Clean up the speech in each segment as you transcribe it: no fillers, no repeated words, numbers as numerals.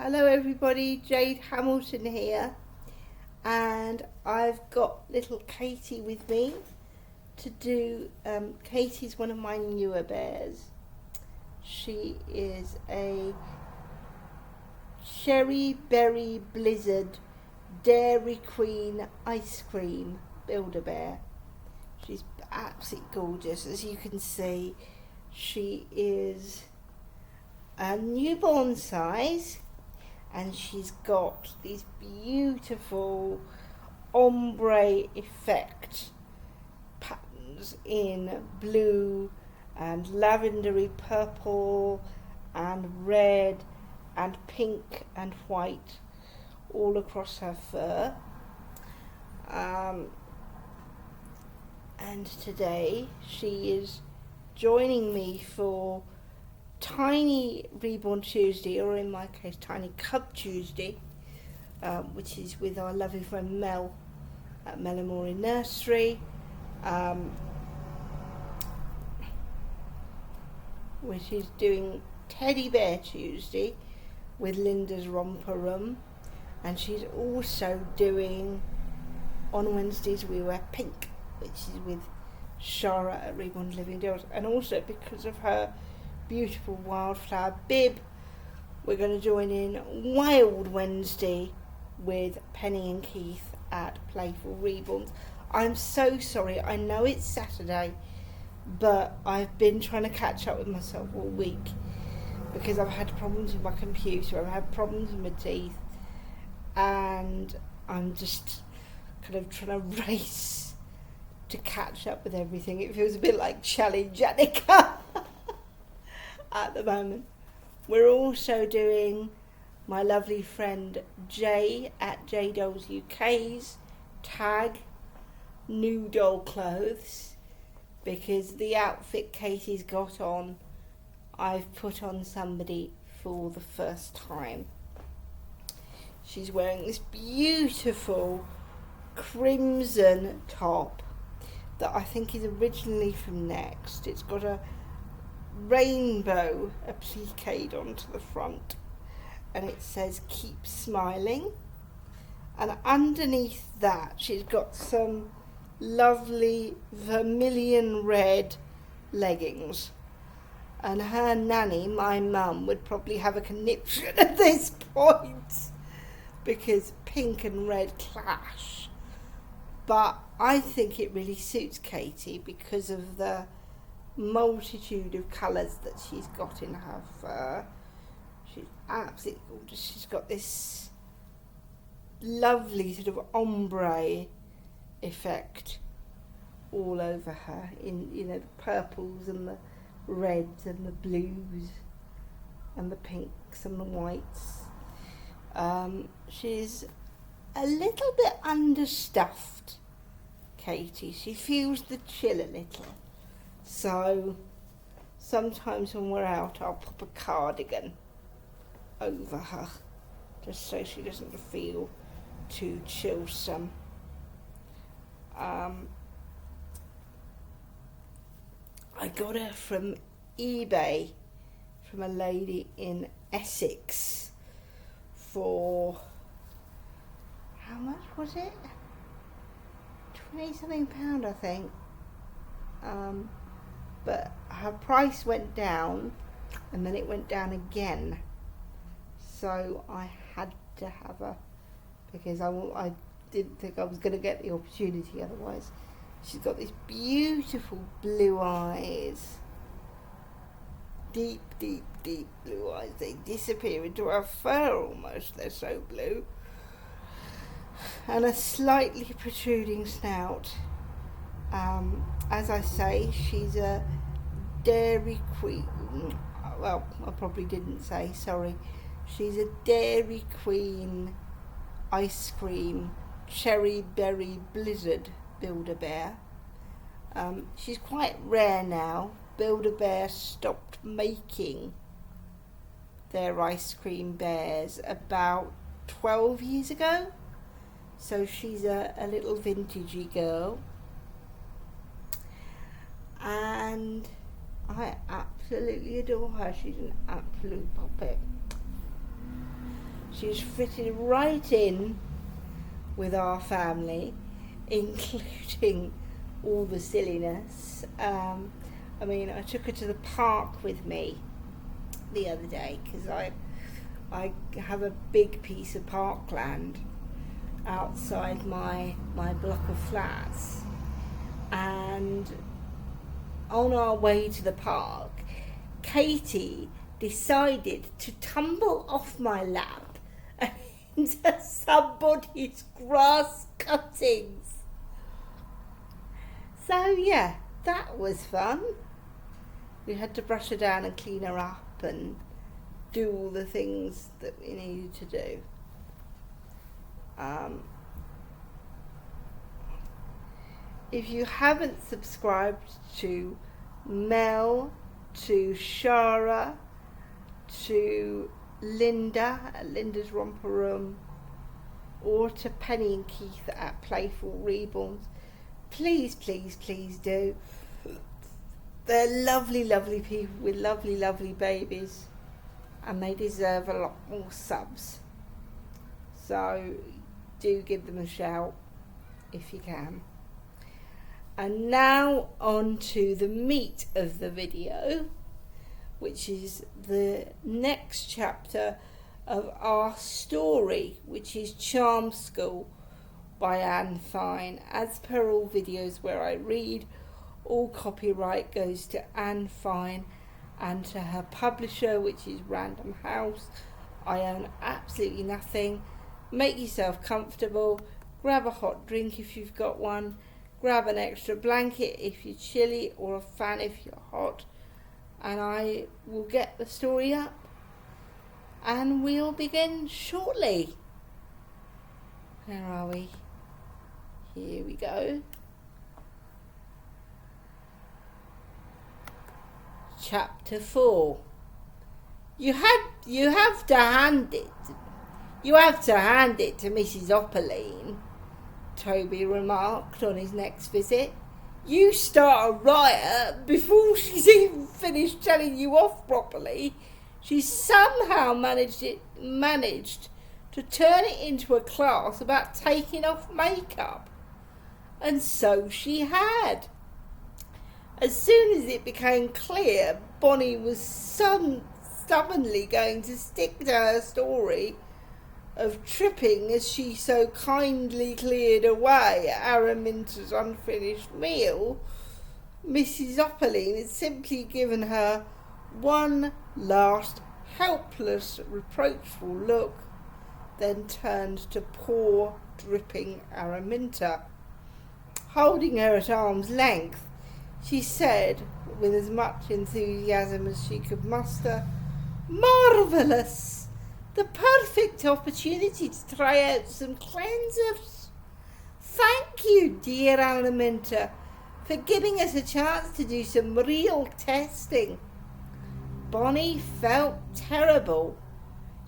Hello everybody, Jade Hamilton here, and I've got little Katie with me to do, Katie's one of my newer bears. She is a Cherry Berry Blizzard Dairy Queen ice cream Build-A-Bear. She's absolutely gorgeous, as you can see. She is a newborn size, and she's got these beautiful ombre effect patterns in blue and lavendery purple and red and pink and white all across her fur. And today she is joining me for Tiny Reborn Tuesday, or in my case Tiny Cub Tuesday, which is with our lovely friend Mel at Amorè Nursery, which is doing Teddy Bear Tuesday with Linda's Romper Room, and she's also doing on Wednesdays We Wear Pink, which is with Shara at Reborn Living Dolls. And also, because of her beautiful wildflower bib, we're going to join in Wild Wednesday with Penny and Keith at Playful Reborns. I'm so sorry, I know it's Saturday, but I've been trying to catch up with myself all week because I've had problems with my computer, I've had problems with my teeth, and I'm just kind of trying to race to catch up with everything. It feels a bit like Challenge Annika at the moment. We're also doing my lovely friend Jay at J Dolls UK's tag new doll clothes, because the outfit Katie's got on, I've put on somebody for the first time. She's wearing this beautiful crimson top that I think is originally from Next. It's got a rainbow appliqued onto the front, and it says keep smiling, and underneath that she's got some lovely vermilion red leggings, and her nanny, my mum, would probably have a conniption at this point because pink and red clash, but I think it really suits Katie because of the multitude of colours that she's got in her fur. She's absolutely gorgeous. She's got this lovely sort of ombre effect all over her, in the purples and the reds and the blues and the pinks and the whites. She's a little bit understuffed, Katie. She feels the chill a little. So sometimes when we're out, I'll pop a cardigan over her just so she doesn't feel too chillsome. I got her from eBay from a lady in Essex for, how much was it? £20 something, I think. But her price went down, and then it went down again. So I had to have her because I didn't think I was going to get the opportunity otherwise. She's got these beautiful blue eyes. Deep, deep, deep blue eyes. They disappear into her fur almost. They're so blue. And a slightly protruding snout. As I say, she's a Dairy Queen. Well, I probably didn't say, sorry. She's a Dairy Queen ice cream Cherry Berry Blizzard Build-A-Bear. She's quite rare now. Build-A-Bear stopped making their ice cream bears about 12 years ago. So she's a little vintagey girl. And I absolutely adore her. She's an absolute puppet. She's fitted right in with our family, including all the silliness. I took her to the park with me the other day because I have a big piece of parkland outside my block of flats, and on our way to the park, Katie decided to tumble off my lap into somebody's grass cuttings. So yeah, that was fun. We had to brush her down and clean her up and do all the things that we needed to do. If you haven't subscribed to Mel, to Shara, to Linda at Linda's Romper Room, or to Penny and Keith at Playful Reborns, please do. They're lovely, lovely people with lovely, lovely babies, and they deserve a lot more subs. So do give them a shout if you can. And now on to the meat of the video, which is the next chapter of our story, which is Charm School by Anne Fine. As per all videos where I read, all copyright goes to Anne Fine and to her publisher, which is Random House. I own absolutely nothing. Make yourself comfortable, grab a hot drink if you've got one, grab an extra blanket if you're chilly, or a fan if you're hot, and I will get the story up and we'll begin shortly. Where are we? Here we go. Chapter 4. You have to hand it to Mrs. Opaline, Toby remarked on his next visit. You start a riot before she's even finished telling you off properly. She somehow managed to turn it into a class about taking off makeup. And so she had. As soon as it became clear Bonnie was stubbornly going to stick to her story of tripping as she so kindly cleared away Araminta's unfinished meal, Mrs. Opaline had simply given her one last helpless, reproachful look, then turned to poor, dripping Araminta. Holding her at arm's length, she said, with as much enthusiasm as she could muster, "Marvellous! The perfect opportunity to try out some cleansers. Thank you, dear Araminta, for giving us a chance to do some real testing." Bonnie felt terrible.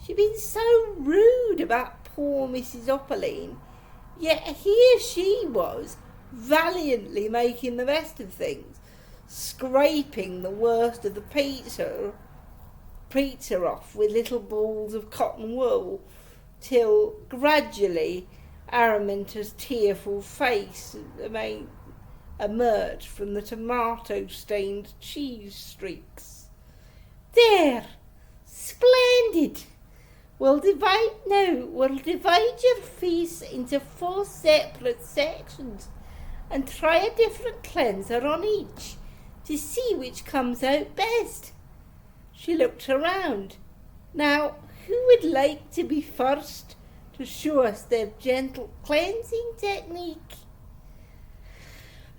She'd been so rude about poor Mrs. Opaline, yet here she was, valiantly making the best of things, scraping the worst of the pizza off with little balls of cotton wool, till gradually Araminta's tearful face emerged from the tomato-stained cheese streaks. "There! Splendid! We'll divide your feast into 4 separate sections and try a different cleanser on each to see which comes out best." She looked around. "Now, who would like to be first to show us their gentle cleansing technique?"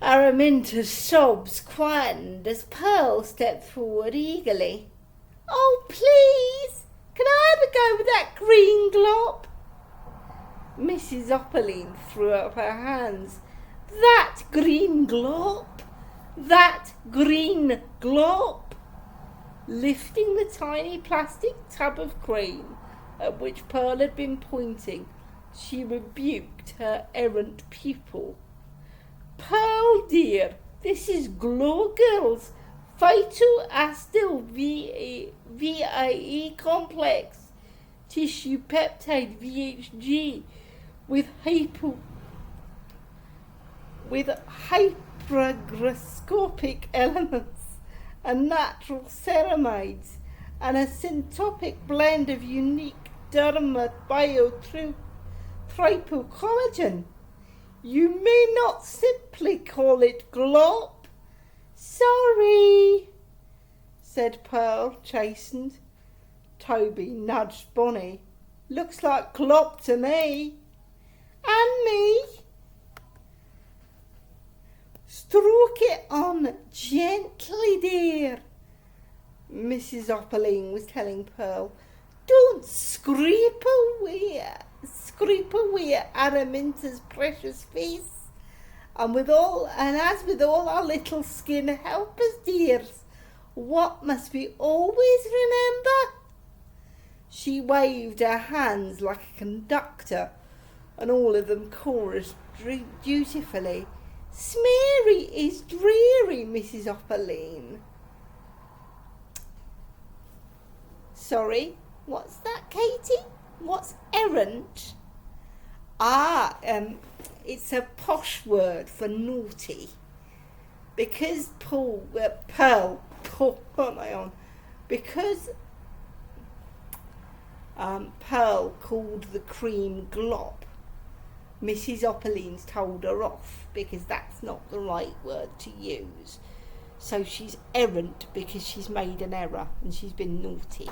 Araminta's sobs quietened as Pearl stepped forward eagerly. "Oh, please! Can I have a go with that green glop?" Mrs. Opaline threw up her hands. "That green glop! That green glop!" Lifting the tiny plastic tub of cream at which Pearl had been pointing, she rebuked her errant pupil. "Pearl, dear, this is Glow Girl's phytoacyl VIE complex. tissue peptide VHG with hypergroscopic elements and natural ceramides and a syntopic blend of unique dermatobiotripocollagen. You may not simply call it glop. Sorry, said Pearl, chastened. Toby nudged Bonnie. Looks like glop to me. And me. Stroke it on gently, dear, Mrs. Opperling was telling Pearl. Don't scrape away Araminta's precious face. And as with all our little skin helpers, dears, what must we always remember? She waved her hands like a conductor, and all of them chorused dutifully. Smeary is dreary, Mrs. Opperling. Sorry, what's that, Katie? What's errant? It's a posh word for naughty. Because Pearl, called the cream glop, Mrs. Opperling's told her off because that's not the right word to use. So she's errant because she's made an error and she's been naughty.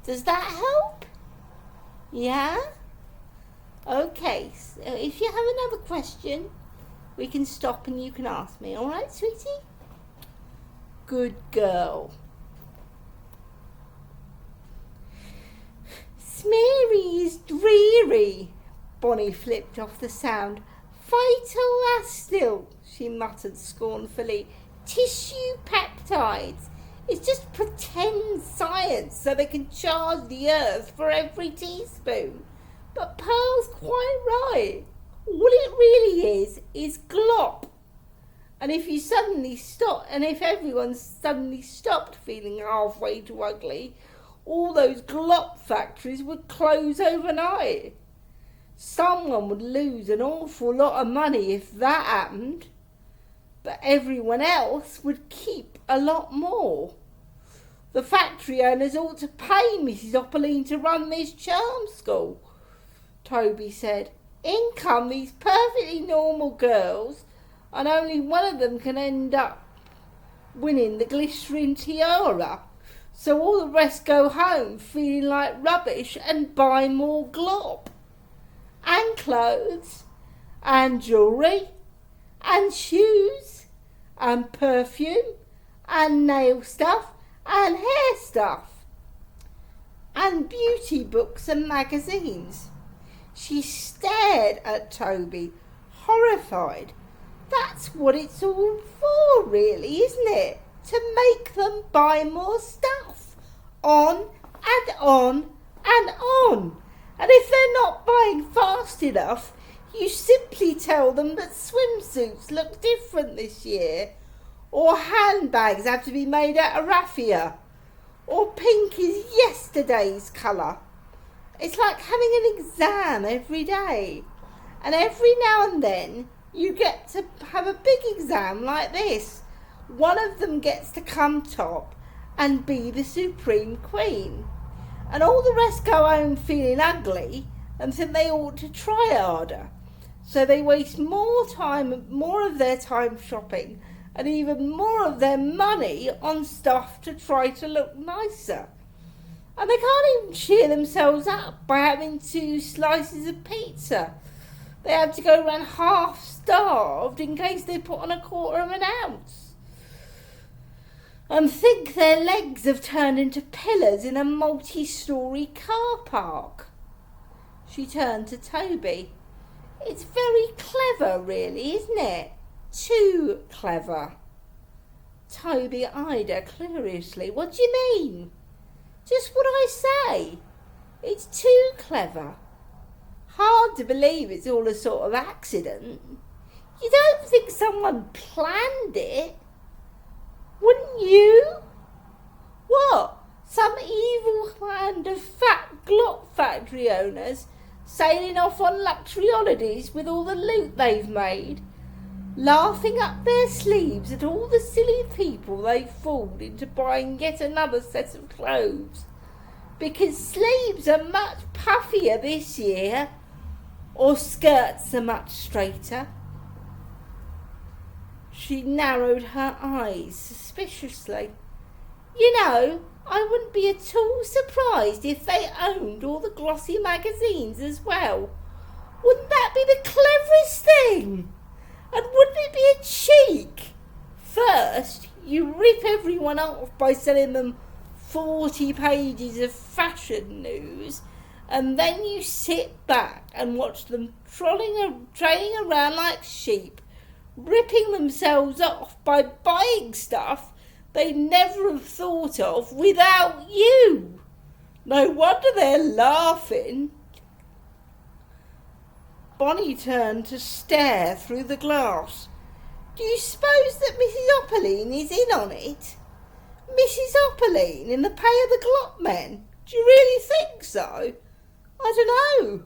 Does that help? Yeah? Okay, so if you have another question, we can stop and you can ask me. All right, sweetie? Good girl. Smeary is dreary. Bonnie flipped off the sound. Phytolastil, she muttered scornfully. Tissue peptides. It's just pretend science so they can charge the earth for every teaspoon. But Pearl's quite right. All it really is glop. And if everyone suddenly stopped feeling halfway too ugly, all those glop factories would close overnight. Someone would lose an awful lot of money if that happened, but everyone else would keep a lot more. The factory owners ought to pay Mrs. Opperling to run this charm school, Toby said. In come these perfectly normal girls, and only one of them can end up winning the glycerin tiara, so all the rest go home feeling like rubbish and buy more glop. And clothes, and jewellery, and shoes, and perfume, and nail stuff, and hair stuff, and beauty books and magazines. She stared at Toby, horrified. That's what it's all for, really, isn't it? To make them buy more stuff. On and on and on. And if they're not buying fast enough, you simply tell them that swimsuits look different this year, or handbags have to be made out of raffia, or pink is yesterday's colour. It's like having an exam every day, and every now and then you get to have a big exam like this. One of them gets to come top and be the supreme queen. And all the rest go home feeling ugly and think they ought to try harder. So they waste more of their time shopping and even more of their money on stuff to try to look nicer. And they can't even cheer themselves up by having 2 slices of pizza. They have to go around half-starved in case they put on 1/4 ounce. And think their legs have turned into pillars in a multi-storey car park. She turned to Toby. It's very clever, really, isn't it? Too clever. Toby eyed her curiously. What do you mean? Just what I say. It's too clever. Hard to believe it's all a sort of accident. You don't think someone planned it? Wouldn't you? What? Some evil hand of fat glop factory owners sailing off on luxury holidays with all the loot they've made, laughing up their sleeves at all the silly people they've fooled into buying yet another set of clothes, because sleeves are much puffier this year, or skirts are much straighter. She narrowed her eyes suspiciously. You know, I wouldn't be at all surprised if they owned all the glossy magazines as well. Wouldn't that be the cleverest thing? And wouldn't it be a cheek? First, you rip everyone off by selling them 40 pages of fashion news, and then you sit back and watch them trailing around like sheep, ripping themselves off by buying stuff they'd never have thought of without you. No wonder they're laughing. Bonnie turned to stare through the glass. Do you suppose that Mrs. Opperline is in on it? Mrs. Opperline in the pay of the Glockmen? Do you really think so? I don't know.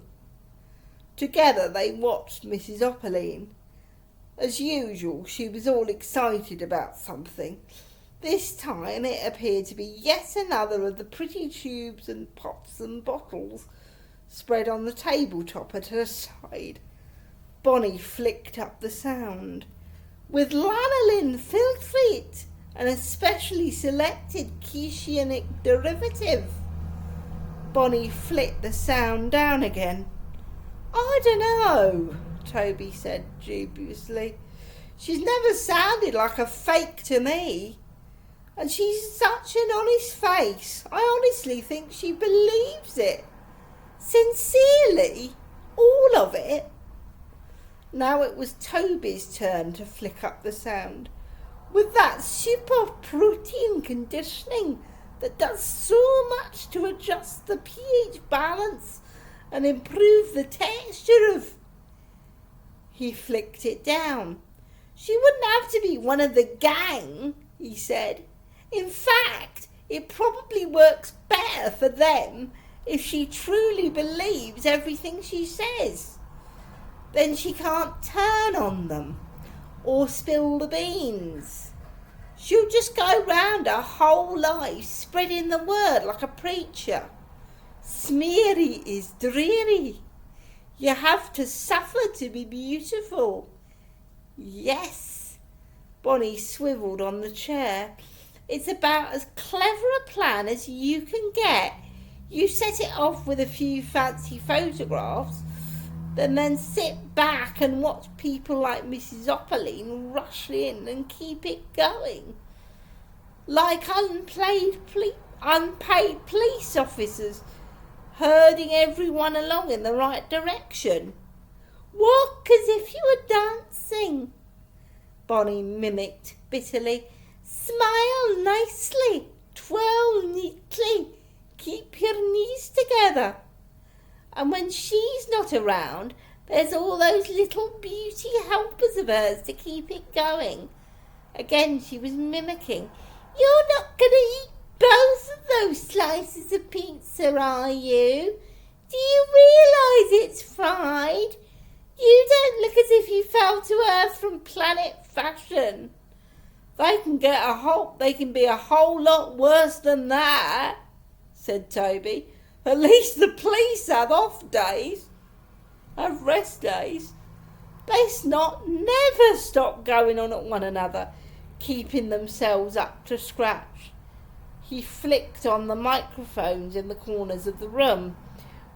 Together they watched Mrs. Opperline. As usual, she was all excited about something. This time it appeared to be yet another of the pretty tubes and pots and bottles spread on the tabletop at her side. Bonnie flicked up the sound. With lanolin filtrate, an especially selected Chionic derivative. Bonnie flicked the sound down again. I don't know, Toby said dubiously. She's never sounded like a fake to me. And she's such an honest face. I honestly think she believes it. Sincerely, all of it. Now it was Toby's turn to flick up the sound. With that super protein conditioning that does so much to adjust the pH balance and improve the texture of... He flicked it down. She wouldn't have to be one of the gang, he said. In fact, it probably works better for them if she truly believes everything she says. Then she can't turn on them or spill the beans. She'll just go round her whole life spreading the word like a preacher. Smeary is dreary. You have to suffer to be beautiful. Yes. Bonnie swivelled on the chair. It's about as clever a plan as you can get. You set it off with a few fancy photographs, then sit back and watch people like Mrs. Opperline rush in and keep it going. Like unpaid police officers herding everyone along in the right direction. Walk as if you were dancing, Bonnie mimicked bitterly. Smile nicely, twirl neatly, keep your knees together. And when she's not around, there's all those little beauty helpers of hers to keep it going. Again she was mimicking. You're not going to eat both of those slices of pizza, are you? Do you realise it's fried? You don't look as if you fell to earth from Planet Fashion. They can be a whole lot worse than that, said Toby. At least the police have off days, have rest days. They never stop going on at one another, keeping themselves up to scratch. He flicked on the microphones in the corners of the room,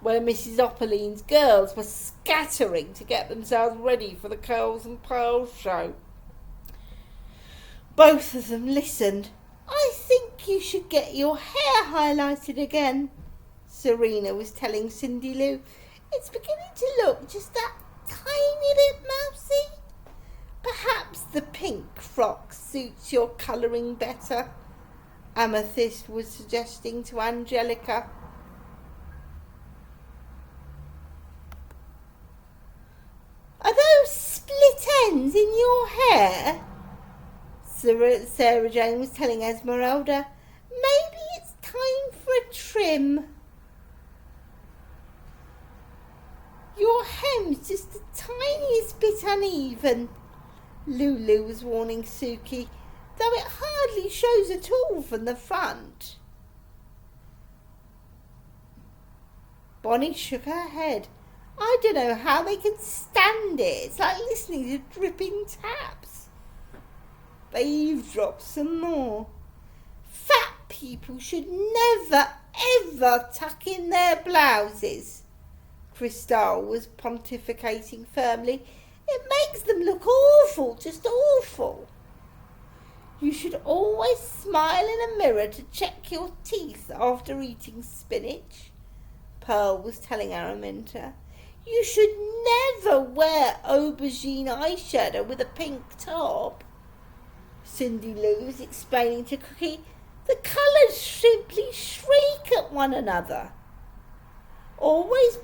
where Mrs. Opperline's girls were scattering to get themselves ready for the Curls and Pearls show. Both of them listened. I think you should get your hair highlighted again, Serena was telling Cindy Lou. It's beginning to look just that tiny bit mousy. Perhaps the pink frock suits your colouring better, Amethyst was suggesting to Angelica. Are those split ends in your hair? Sarah Jane was telling Esmeralda. Maybe it's time for a trim. sometimes just the tiniest bit uneven. Lulu was warning Suki, though it hardly shows at all from the front. Bonnie shook her head. I don't know how they can stand it. It's like listening to dripping taps. They eavesdropped some more. Fat people should never, ever tuck in their blouses. Christelle was pontificating firmly. It makes them look awful, just awful. You should always smile in a mirror to check your teeth after eating spinach, Pearl was telling Araminta. You should never wear aubergine eyeshadow with a pink top. Cindy Lou was explaining to Cookie, the colours simply shriek at one another. Always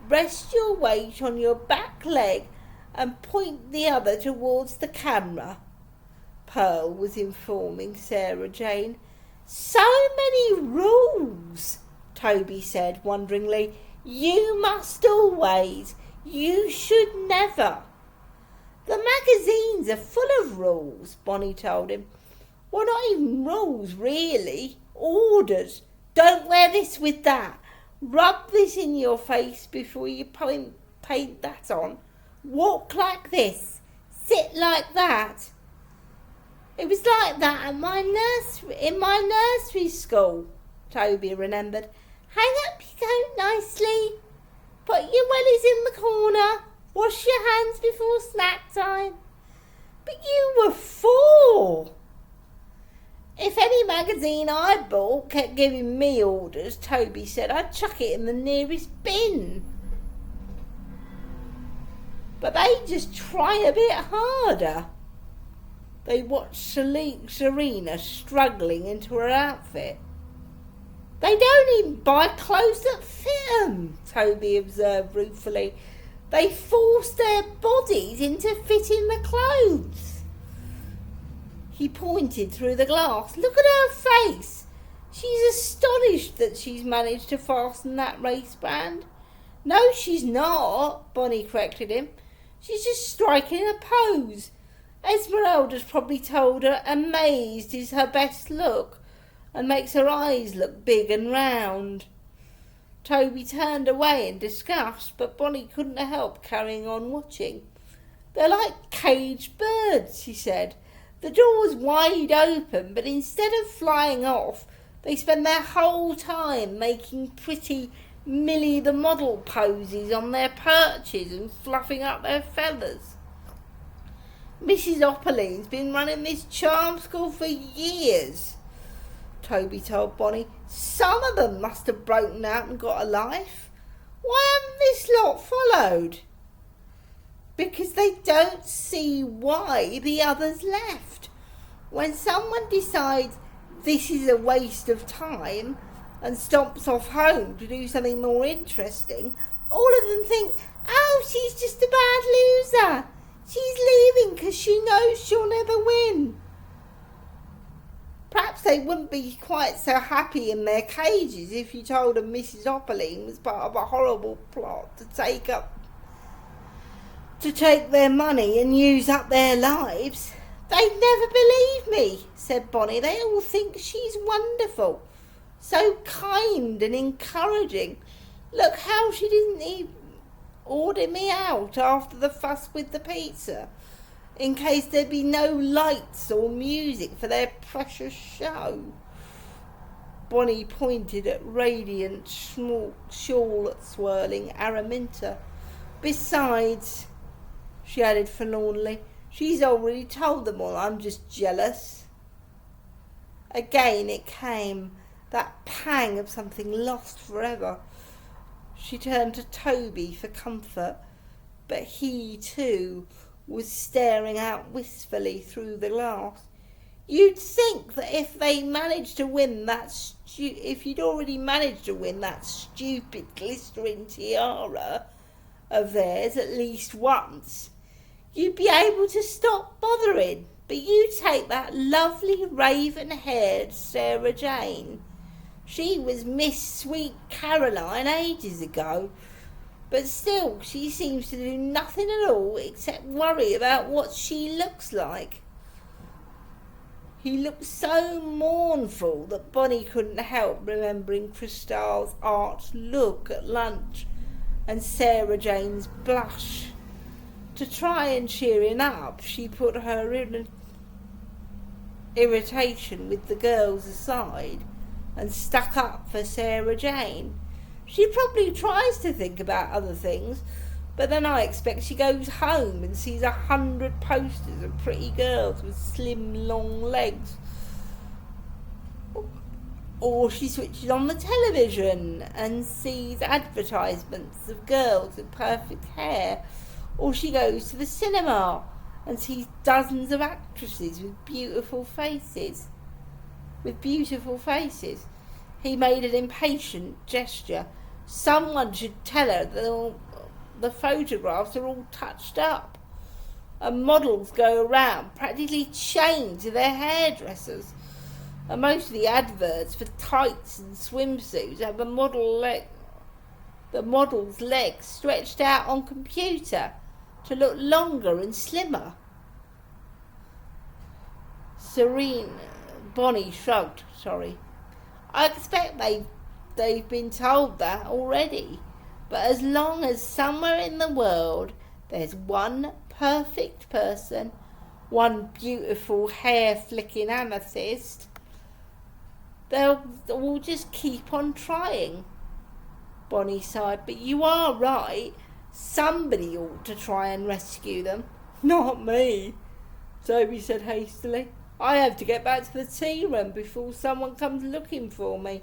rest your weight on your back leg and point the other towards the camera, Pearl was informing Sarah Jane. So many rules, Toby said wonderingly. You must always. You should never. The magazines are full of rules, Bonnie told him. Well, not even rules, really. Orders. Don't wear this with that. Rub this in your face before you paint that on. Walk like this. Sit like that. It was like that in my nursery school, Toby remembered. Hang up your coat nicely. Put your wellies in the corner. Wash your hands before snack time. But you were 4. If any magazine I bought kept giving me orders, Toby said, I'd chuck it in the nearest bin. But they just try a bit harder. They watched Serena struggling into her outfit. They don't even buy clothes that fit them, Toby observed ruefully. They force their bodies into fitting the clothes. He pointed through the glass. Look at her face. She's astonished that she's managed to fasten that waistband. No, she's not, Bonnie corrected him. She's just striking a pose. Esmeralda's probably told her amazed is her best look and makes her eyes look big and round. Toby turned away in disgust, but Bonnie couldn't help carrying on watching. They're like caged birds, she said. The door's wide open, but instead of flying off, they spend their whole time making pretty Millie the model poses on their perches and fluffing up their feathers. Mrs. Opperline's been running this charm school for years, Toby told Bonnie. Some of them must have broken out and got a life. Why haven't this lot followed? Because they don't see why the others left. When someone decides this is a waste of time and stomps off home to do something more interesting, all of them think, oh, she's just a bad loser. She's leaving because she knows she'll never win. Perhaps they wouldn't be quite so happy in their cages if you told them Mrs. Opperline was part of a horrible plot to take their money and use up their lives. They'd never believe me, said Bonnie. They all think she's wonderful. So kind and encouraging. Look how she didn't even order me out after the fuss with the pizza, in case there'd be no lights or music for their precious show. Bonnie pointed at radiant, shawl-swirling Araminta. Besides, she added forlornly, she's already told them all I'm just jealous. Again it came, that pang of something lost forever. She turned to Toby for comfort, but he too was staring out wistfully through the glass. You'd think that if you'd already managed to win that stupid glistering tiara of theirs at least once, you'd be able to stop bothering. But you take that lovely raven-haired Sarah Jane. She was Miss Sweet Caroline ages ago. But still, she seems to do nothing at all except worry about what she looks like. He looked so mournful that Bonnie couldn't help remembering Crystal's arch look at lunch and Sarah Jane's blush. To try and cheer him up, she put her irritation with the girls aside and stuck up for Sarah Jane. She probably tries to think about other things, but then I expect she goes home and sees 100 posters of pretty girls with slim, long legs. Or she switches on the television and sees advertisements of girls with perfect hair. Or she goes to the cinema and sees dozens of actresses with beautiful faces. He made an impatient gesture. Someone should tell her that the photographs are all touched up, and models go around practically chained to their hairdressers, and most of the adverts for tights and swimsuits have the model's legs stretched out on computer to look longer and slimmer. Bonnie shrugged. I expect they've been told that already. But as long as somewhere in the world there's one perfect person, one beautiful hair-flicking amethyst, they'll all just keep on trying. Bonnie sighed. But you are right. Somebody ought to try and rescue them. Not me, Toby said hastily. I have to get back to the tea room before someone comes looking for me.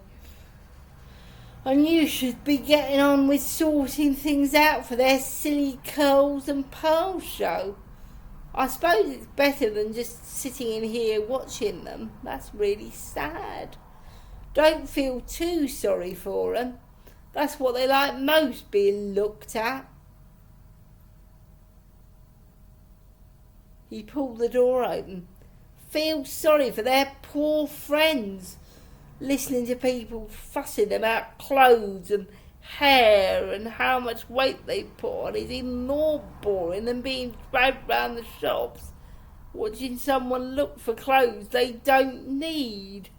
And you should be getting on with sorting things out for their silly curls and pearls show. I suppose it's better than just sitting in here watching them. That's really sad. Don't feel too sorry for them. That's what they like most, being looked at. He pulled the door open. Feel sorry for their poor friends. Listening to people fussing about clothes and hair and how much weight they put on is even more boring than being dragged round the shops watching someone look for clothes they don't need.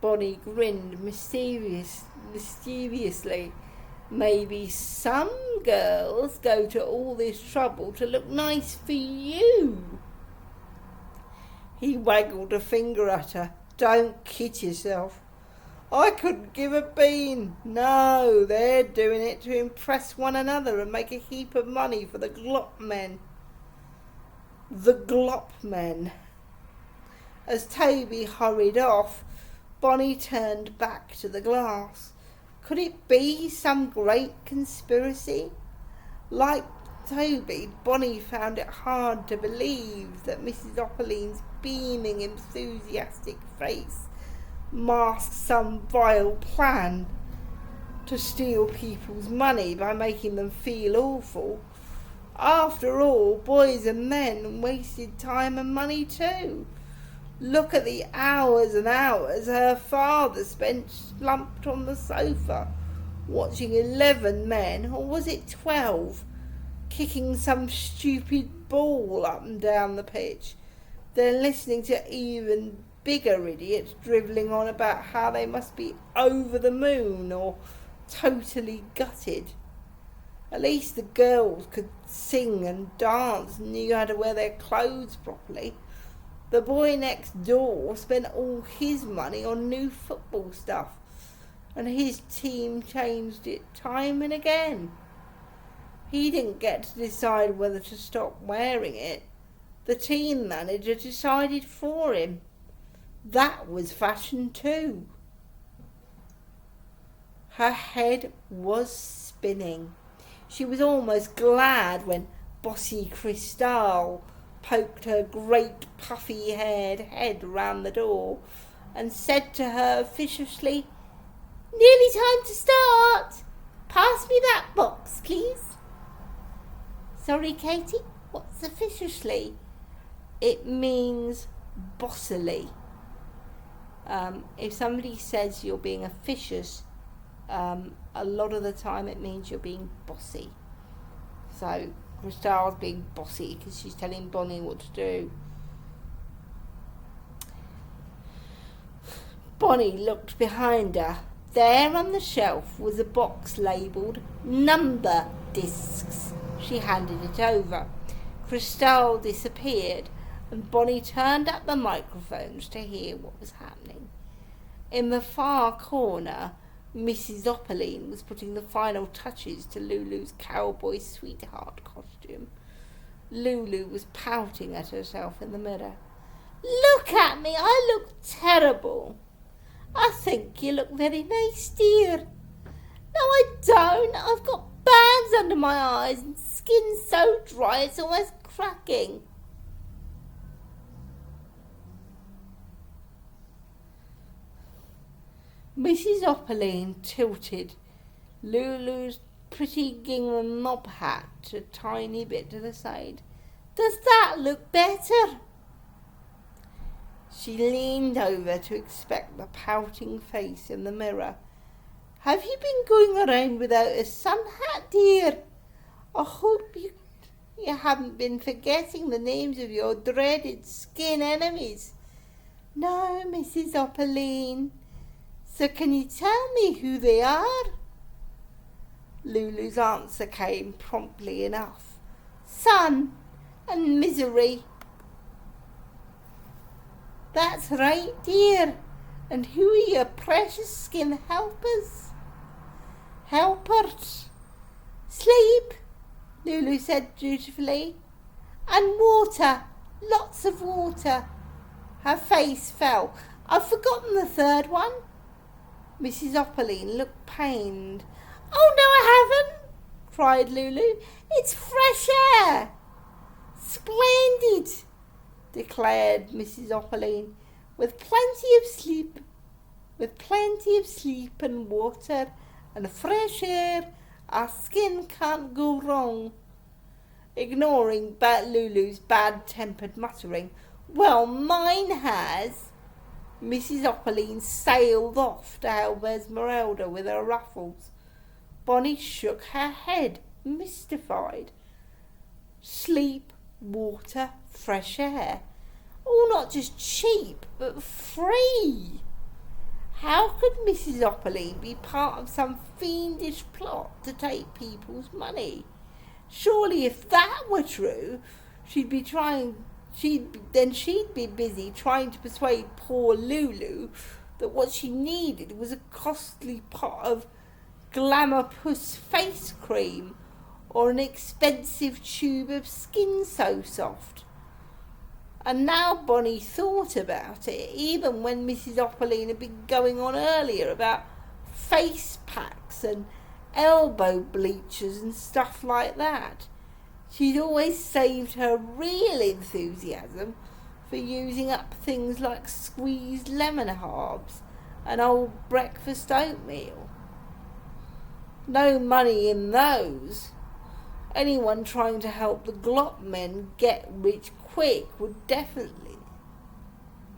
Bonnie grinned mischievously. Maybe some girls go to all this trouble to look nice for you. He waggled a finger at her. Don't kid yourself. I couldn't give a bean. No, they're doing it to impress one another and make a heap of money for the glop men. The glop men. As Toby hurried off, Bonnie turned back to the glass. Could it be some great conspiracy? Like Toby, Bonnie found it hard to believe that Mrs. Opperlean's beaming, enthusiastic face masked some vile plan to steal people's money by making them feel awful. After all, boys and men wasted time and money too. Look at the hours and hours her father spent slumped on the sofa, watching 11 men, or was it 12, kicking some stupid ball up and down the pitch, then listening to even bigger idiots drivelling on about how they must be over the moon or totally gutted. At least the girls could sing and dance and knew how to wear their clothes properly. The boy next door spent all his money on new football stuff, and his team changed it time and again. He didn't get to decide whether to stop wearing it. The team manager decided for him. That was fashion too. Her head was spinning. She was almost glad when bossy Cristal poked her great puffy-haired head round the door and said to her officiously, "Nearly time to start. Pass me that box, please." "Sorry, Katie, what's officiously?" "It means bossily." If somebody says you're being officious, a lot of the time it means you're being bossy. So Christelle's being bossy because she's telling Bonnie what to do. Bonnie looked behind her. There on the shelf was a box labelled number discs. She handed it over. Christelle disappeared and Bonnie turned up the microphones to hear what was happening. In the far corner, Mrs. Opaline was putting the final touches to Lulu's cowboy sweetheart costume. Lulu was pouting at herself in the mirror. "Look at me, I look terrible." "I think you look very nice, dear." "No, I don't. I've got bags under my eyes and skin so dry it's almost cracking." Mrs. Opaline tilted Lulu's pretty gingham mob hat a tiny bit to the side. "Does that look better?" She leaned over to inspect the pouting face in the mirror. "Have you been going around without a sun hat, dear? I hope you haven't been forgetting the names of your dreaded skin enemies." "No, Mrs. Opaline. So can you tell me who they are?" Lulu's answer came promptly enough. "Sun and misery." "That's right, dear. And who are your precious skin helpers?" "Helpers? Sleep," Lulu said dutifully. "And water. Lots of water." Her face fell. "I've forgotten the third one." Mrs. Opaline looked pained. "Oh, no, I haven't," cried Lulu. "It's fresh air." "Splendid," declared Mrs. Opaline. With plenty of sleep and water and fresh air, our skin can't go wrong." Ignoring Lulu's bad-tempered muttering, "Well, mine has." Mrs. Opaline sailed off to help Esmeralda with her ruffles. Bonnie shook her head, mystified. Sleep, water, fresh air. All not just cheap, but free. How could Mrs. Opaline be part of some fiendish plot to take people's money? Surely if that were true, she'd be busy trying to persuade poor Lulu that what she needed was a costly pot of Glamour-Puss face cream or an expensive tube of Skin So Soft. And now Bonnie thought about it, even when Mrs. Opaline had been going on earlier about face packs and elbow bleachers and stuff like that. She'd always saved her real enthusiasm for using up things like squeezed lemon halves and old breakfast oatmeal. No money in those. Anyone trying to help the Glop men get rich quick would definitely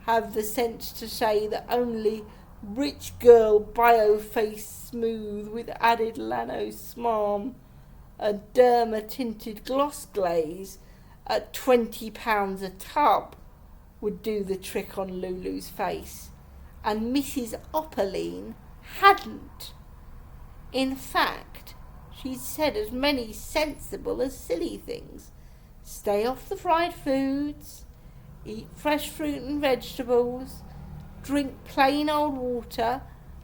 have the sense to say that only rich girl bio-face smooth with added Lano smarm and derma tinted gloss glaze at £20 a tub would do the trick on Lulu's face, and Mrs. Opaline hadn't. In fact, she'd said as many sensible as silly things. Stay off the fried foods, eat fresh fruit and vegetables, drink plain old water,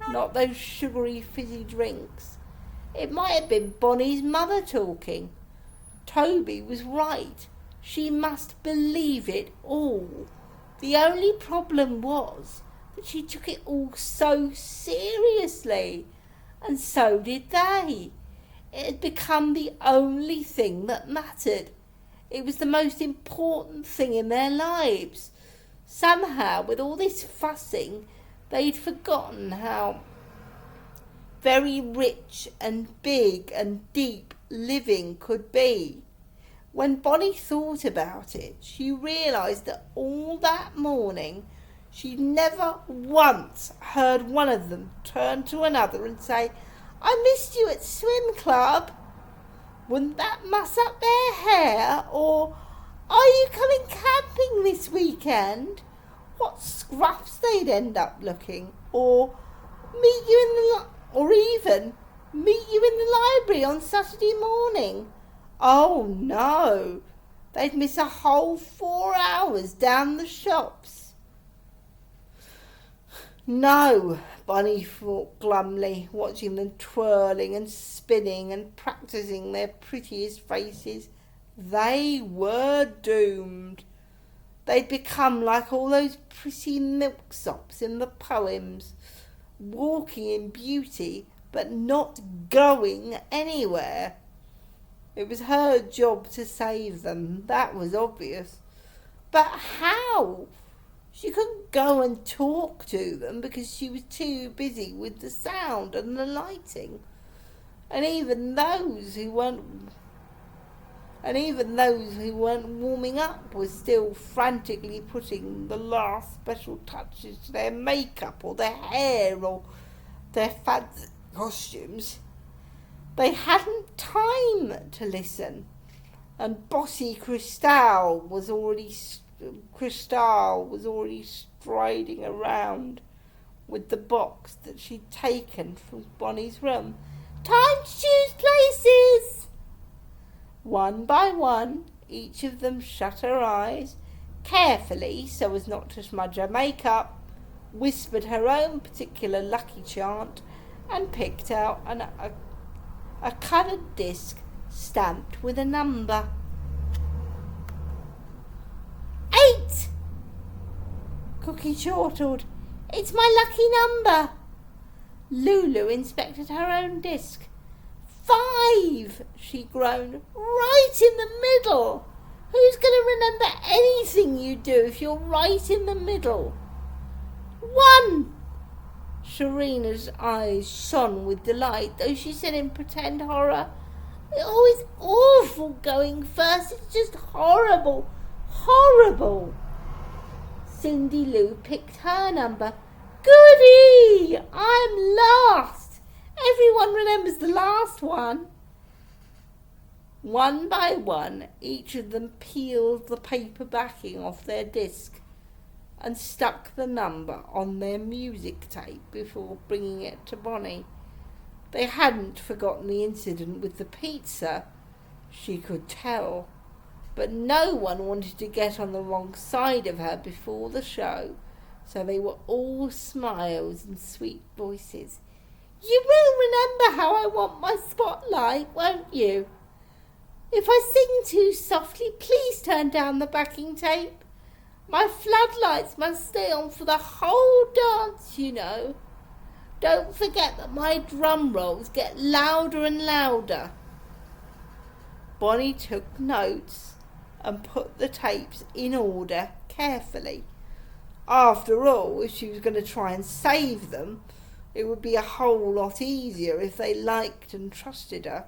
not those sugary fizzy drinks. It might have been Bonnie's mother talking. Toby was right. She must believe it all. The only problem was that she took it all so seriously, and so did they. It had become the only thing that mattered. It was the most important thing in their lives. Somehow, with all this fussing, they'd forgotten how very rich and big and deep living could be. When Bonnie thought about it, she realised that all that morning She never once heard one of them turn to another and say, "I missed you at swim club. Wouldn't that muss up their hair?" Or, "Are you coming camping this weekend?" What scruffs they'd end up looking. Or even meet you in the library on Saturday morning. Oh no, they'd miss a whole 4 hours down the shops. No, Bunny thought glumly, watching them twirling and spinning and practising their prettiest faces. They were doomed. They'd become like all those pretty milksops in the poems, walking in beauty but not going anywhere. It was her job to save them, that was obvious. But how? She couldn't go and talk to them because she was too busy with the sound and the lighting. And even those who weren't warming up were still frantically putting the last special touches to their makeup or their hair or their fancy costumes. They hadn't time to listen, and bossy Cristal was already striding around with the box that she'd taken from Bonnie's room. "Time to choose places!" One by one, each of them shut her eyes, carefully so as not to smudge her makeup, whispered her own particular lucky chant, and picked out a coloured disc stamped with a number. 8! Cookie chortled. "It's my lucky number." Lulu inspected her own disc. 5, she groaned. "Right in the middle. Who's going to remember anything you do if you're right in the middle?" 1! Serena's eyes shone with delight, though she said in pretend horror, "Oh, it's awful going first. It's just horrible, horrible." Cindy Lou picked her number. "Goody! I'm last. Everyone remembers the last one." One by one, each of them peeled the paper backing off their disc and stuck the number on their music tape before bringing it to Bonnie. They hadn't forgotten the incident with the pizza, she could tell, but no one wanted to get on the wrong side of her before the show, so they were all smiles and sweet voices. "You will remember how I want my spotlight, won't you? If I sing too softly, please turn down the backing tape. My floodlights must stay on for the whole dance, you know. Don't forget that my drum rolls get louder and louder." Bonnie took notes and put the tapes in order carefully. After all, if she was going to try and save them, it would be a whole lot easier if they liked and trusted her.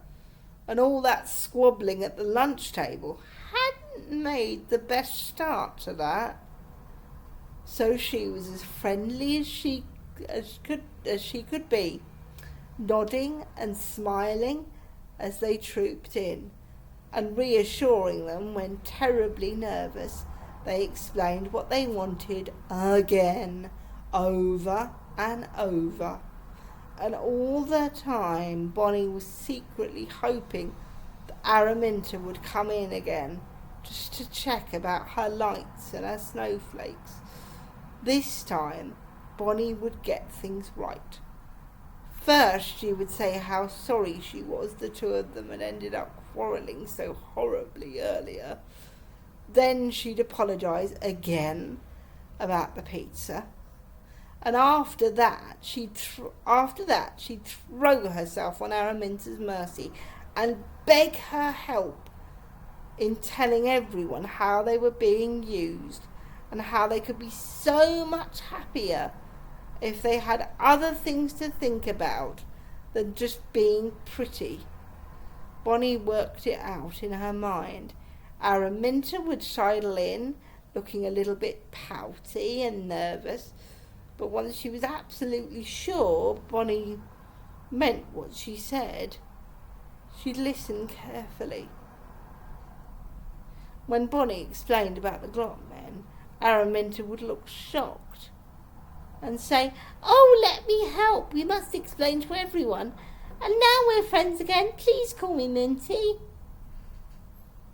And all that squabbling at the lunch table hadn't made the best start to that. So she was as friendly as she could be, nodding and smiling as they trooped in, and reassuring them when terribly nervous. They explained what they wanted again, over and over. And all the time Bonnie was secretly hoping that Araminta would come in again, just to check about her lights and her snowflakes. This time Bonnie would get things right. First she would say how sorry she was the two of them had ended up quarrelling so horribly earlier. Then she'd apologise again about the pizza. And after that, she'd throw herself on Araminta's mercy and beg her help in telling everyone how they were being used and how they could be so much happier if they had other things to think about than just being pretty. Bonnie worked it out in her mind. Araminta would sidle in, looking a little bit pouty and nervous. But once she was absolutely sure Bonnie meant what she said, she'd listen carefully. When Bonnie explained about the Glot men, Araminta would look shocked and say, "Oh, let me help. We must explain to everyone. And now we're friends again. Please call me Minty."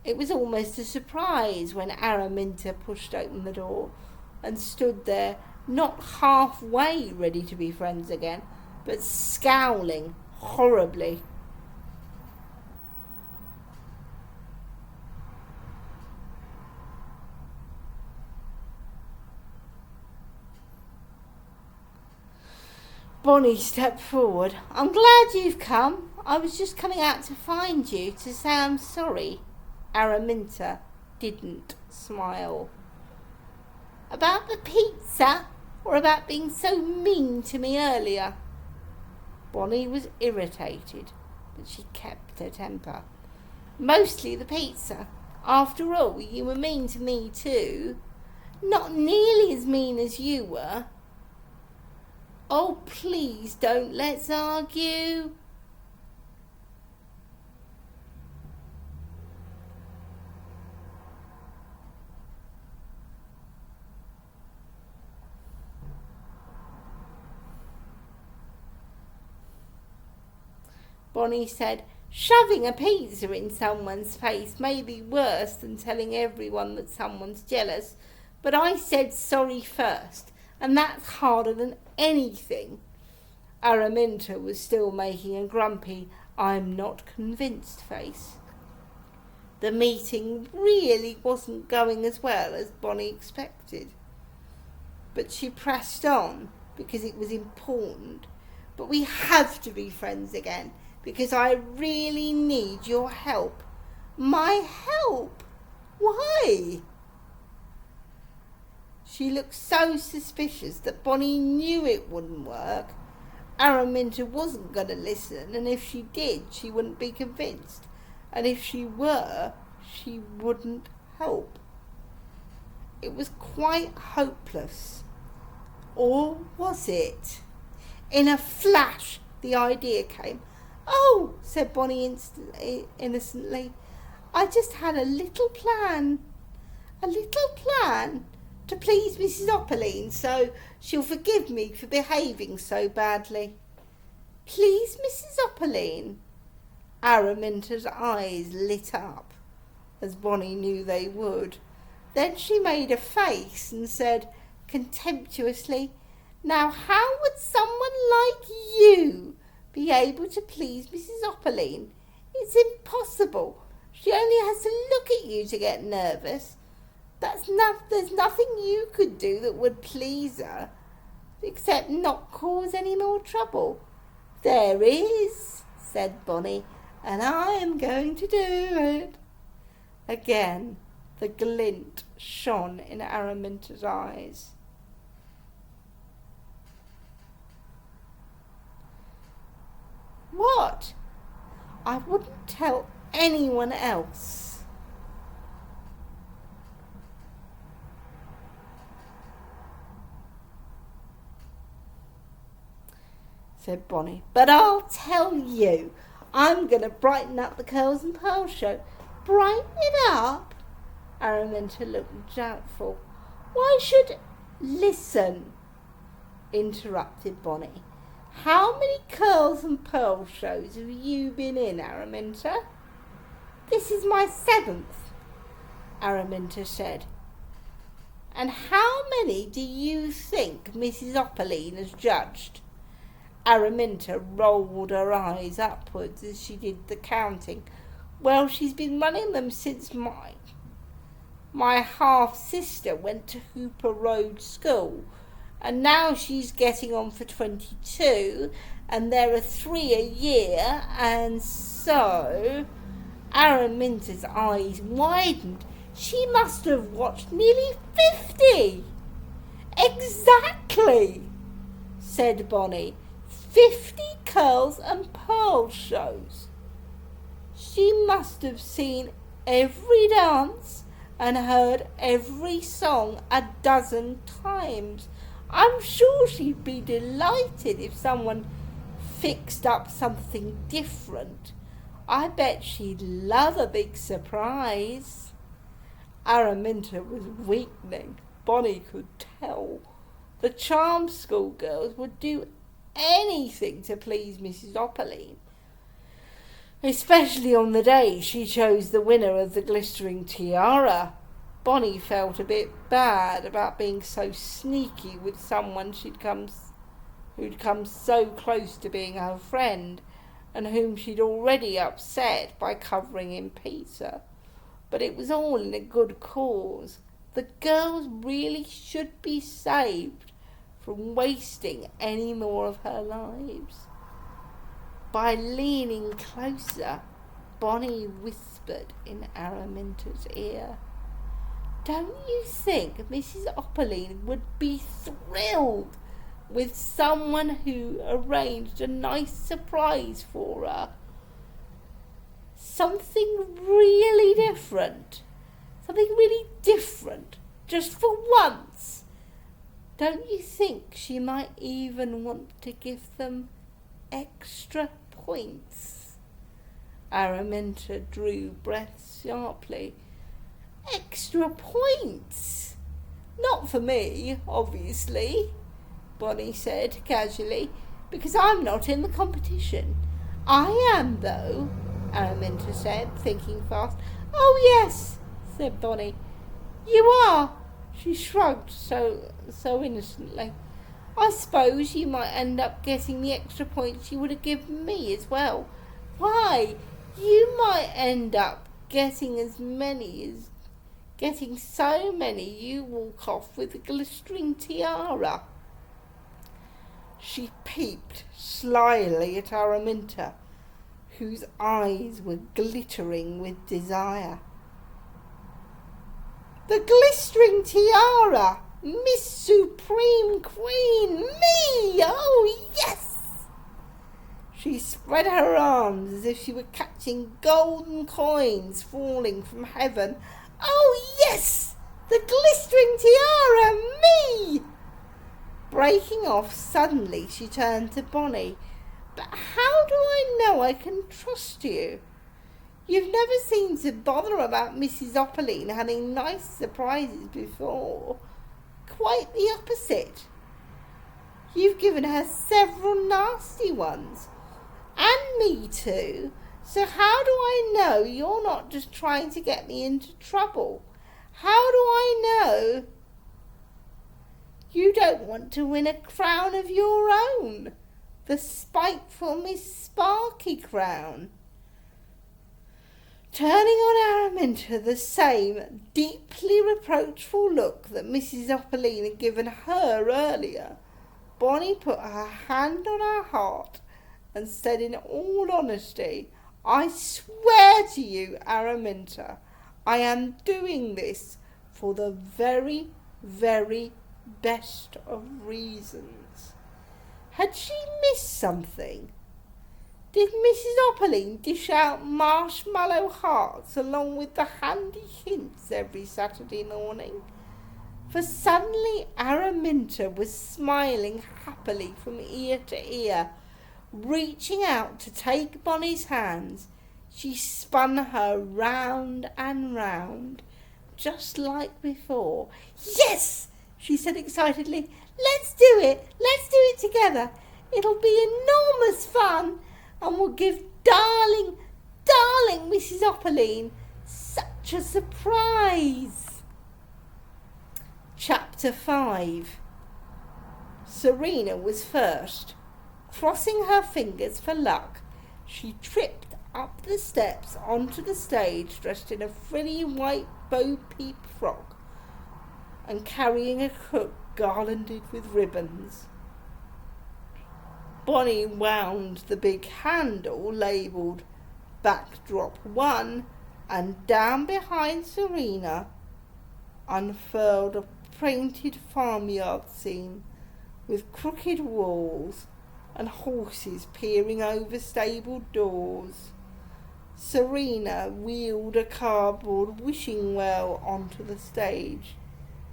It was almost a surprise when Araminta pushed open the door and stood there, not halfway ready to be friends again, but scowling horribly. Bonnie stepped forward. "I'm glad you've come. I was just coming out to find you, to say I'm sorry." Araminta didn't smile. "About the pizza, or about being so mean to me earlier?" Bonnie was irritated, but she kept her temper. "Mostly the pizza. After all, you were mean to me too. Not nearly as mean as you were." "Oh, please don't let's argue." Bonnie said, "Shoving a pizza in someone's face may be worse than telling everyone that someone's jealous, but I said sorry first, and that's harder than anything." Araminta was still making a grumpy, "I'm not convinced" face. The meeting really wasn't going as well as Bonnie expected. But she pressed on because it was important. "But we have to be friends again, because I really need your help." "My help? Why?" She looked so suspicious that Bonnie knew it wouldn't work. Araminta wasn't going to listen, and if she did, she wouldn't be convinced. And if she were, she wouldn't help. It was quite hopeless. Or was it? In a flash, the idea came. "Oh," said Bonnie innocently, "I just had a little plan to please Mrs. Opaline, so she'll forgive me for behaving so badly." "Please Mrs. Opaline?" Araminta's eyes lit up, as Bonnie knew they would. Then she made a face and said contemptuously, "Now how would someone like you be able to please Mrs. Opaline? It's impossible. She only has to look at you to get nervous. There's nothing you could do that would please her, except not cause any more trouble." "There is," said Bonnie, "and I am going to do it." Again, the glint shone in Araminta's eyes. "What?" "I wouldn't tell anyone else." said Bonnie. "But I'll tell you. I'm going to brighten up the Curls and Pearls show." "Brighten it up?" Araminta looked doubtful. "Why should—" "Listen," interrupted Bonnie. "How many Curls and Pearls shows have you been in, Araminta?" "This is my 7th, Araminta said. "And how many do you think Mrs. Opaline has judged?" Araminta rolled her eyes upwards as she did the counting. "Well, she's been running them since my half-sister went to Hooper Road School, and now she's getting on for 22, and there are 3 a year, and so—" Araminta's eyes widened. "She must have watched nearly 50. "Exactly," said Bonnie. 50 Curls and Pearls shows. She must have seen every dance and heard every song a dozen times. I'm sure she'd be delighted if someone fixed up something different. I bet she'd love a big surprise. Araminta was weakening. Bonnie could tell. The charm school girls would do anything to please Mrs. Opaline, especially on the day she chose the winner of the glistering tiara. Bonnie felt a bit bad about being so sneaky with someone who'd come so close to being her friend, and whom she'd already upset by covering in pizza. But it was all in a good cause. The girls really should be saved from wasting any more of her lives. By leaning closer, Bonnie whispered in Araminta's ear, "Don't you think Mrs. Opaline would be thrilled with someone who arranged a nice surprise for her? Something really different. Just for once. Don't you think she might even want to give them extra points?" Araminta drew breath sharply. "Extra points? Not for me, obviously," Bonnie said casually, "because I'm not in the competition." "I am, though," Araminta said, thinking fast. "Oh, yes," said Bonnie. "You are." She shrugged so innocently. "I suppose you might end up getting the extra points you would have given me as well." "Why, you might end up getting so many you walk off with a glistering tiara." She peeped slyly at Araminta, whose eyes were glittering with desire. "The glistering tiara! Miss Supreme Queen! Me! Oh, yes!" She spread her arms as if she were catching golden coins falling from heaven. "Oh, yes! The glistering tiara! Me!" Breaking off suddenly, she turned to Bonnie. "But how do I know I can trust you? You've never seemed to bother about Mrs. Opaline having nice surprises before. Quite the opposite. You've given her several nasty ones. And me too. So how do I know you're not just trying to get me into trouble? How do I know you don't want to win a crown of your own? The spiteful Miss Sparky crown." Turning on Araminta the same deeply reproachful look that Mrs. Opaline had given her earlier, Bonnie put her hand on her heart and said in all honesty, "I swear to you, Araminta, I am doing this for the very, very best of reasons." Had she missed something? Did Mrs. Opaline dish out marshmallow hearts along with the handy hints every Saturday morning? For suddenly Araminta was smiling happily from ear to ear. Reaching out to take Bonnie's hands, she spun her round and round, just like before. "Yes!" she said excitedly. "Let's do it! Let's do it together! It'll be enormous fun! And we'll give darling Mrs. Opaline such a surprise." Chapter 5. Serena was first. Crossing her fingers for luck, she tripped up the steps onto the stage dressed in a frilly white bo-peep frock and carrying a hook garlanded with ribbons. Bonnie wound the big handle labelled Backdrop 1 and down behind Serena unfurled a painted farmyard scene with crooked walls and horses peering over stable doors. Serena wheeled a cardboard wishing well onto the stage.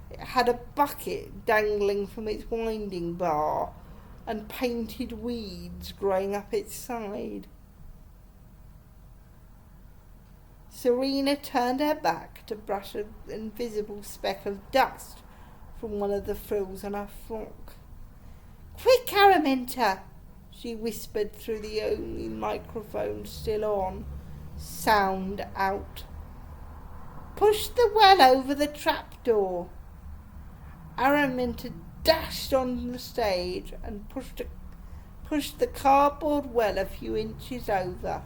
It had a bucket dangling from its winding bar and painted weeds growing up its side. Serena turned her back to brush an invisible speck of dust from one of the frills on her frock. "Quick, Araminta," she whispered through the only microphone still on. "Sound out. Push the well over the trapdoor." Araminta dashed on the stage and pushed the cardboard well a few inches over.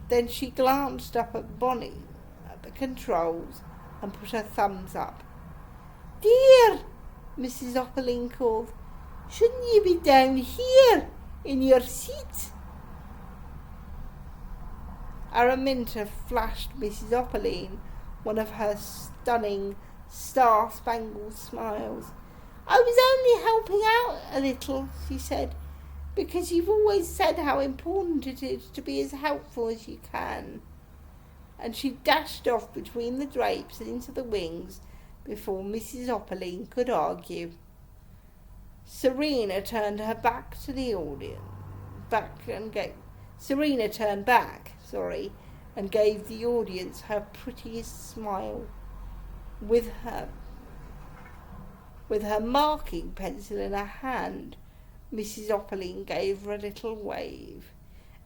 Then she glanced up at Bonnie at the controls and put her thumbs up. "Dear," Mrs. Opperling called, "shouldn't you be down here in your seat?" Araminta flashed Mrs. Opperling one of her stunning star-spangled smiles. "I was only helping out a little," she said, "because you've always said how important it is to be as helpful as you can." And she dashed off between the drapes and into the wings before Mrs. Opperling could argue. Serena turned her back to the audience, Serena turned back, and gave the audience her prettiest smile. With her marking pencil in her hand, Mrs. Opperling gave her a little wave.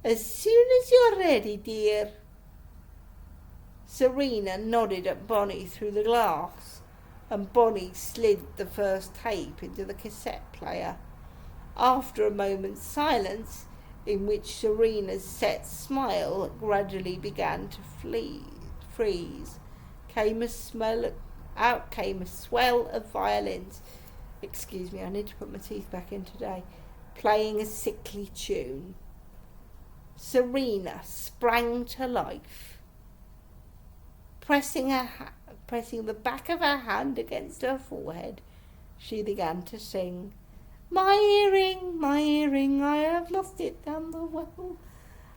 "As soon as you're ready, dear." Serena nodded at Bonnie through the glass, and Bonnie slid the first tape into the cassette player. After a moment's silence, in which Serena's set smile gradually began to freeze, out came a swell of violins. Excuse me, I need to put my teeth back in today. Playing a sickly tune. Serena sprang to life. Pressing the back of her hand against her forehead, she began to sing. My earring, I have lost it down the well.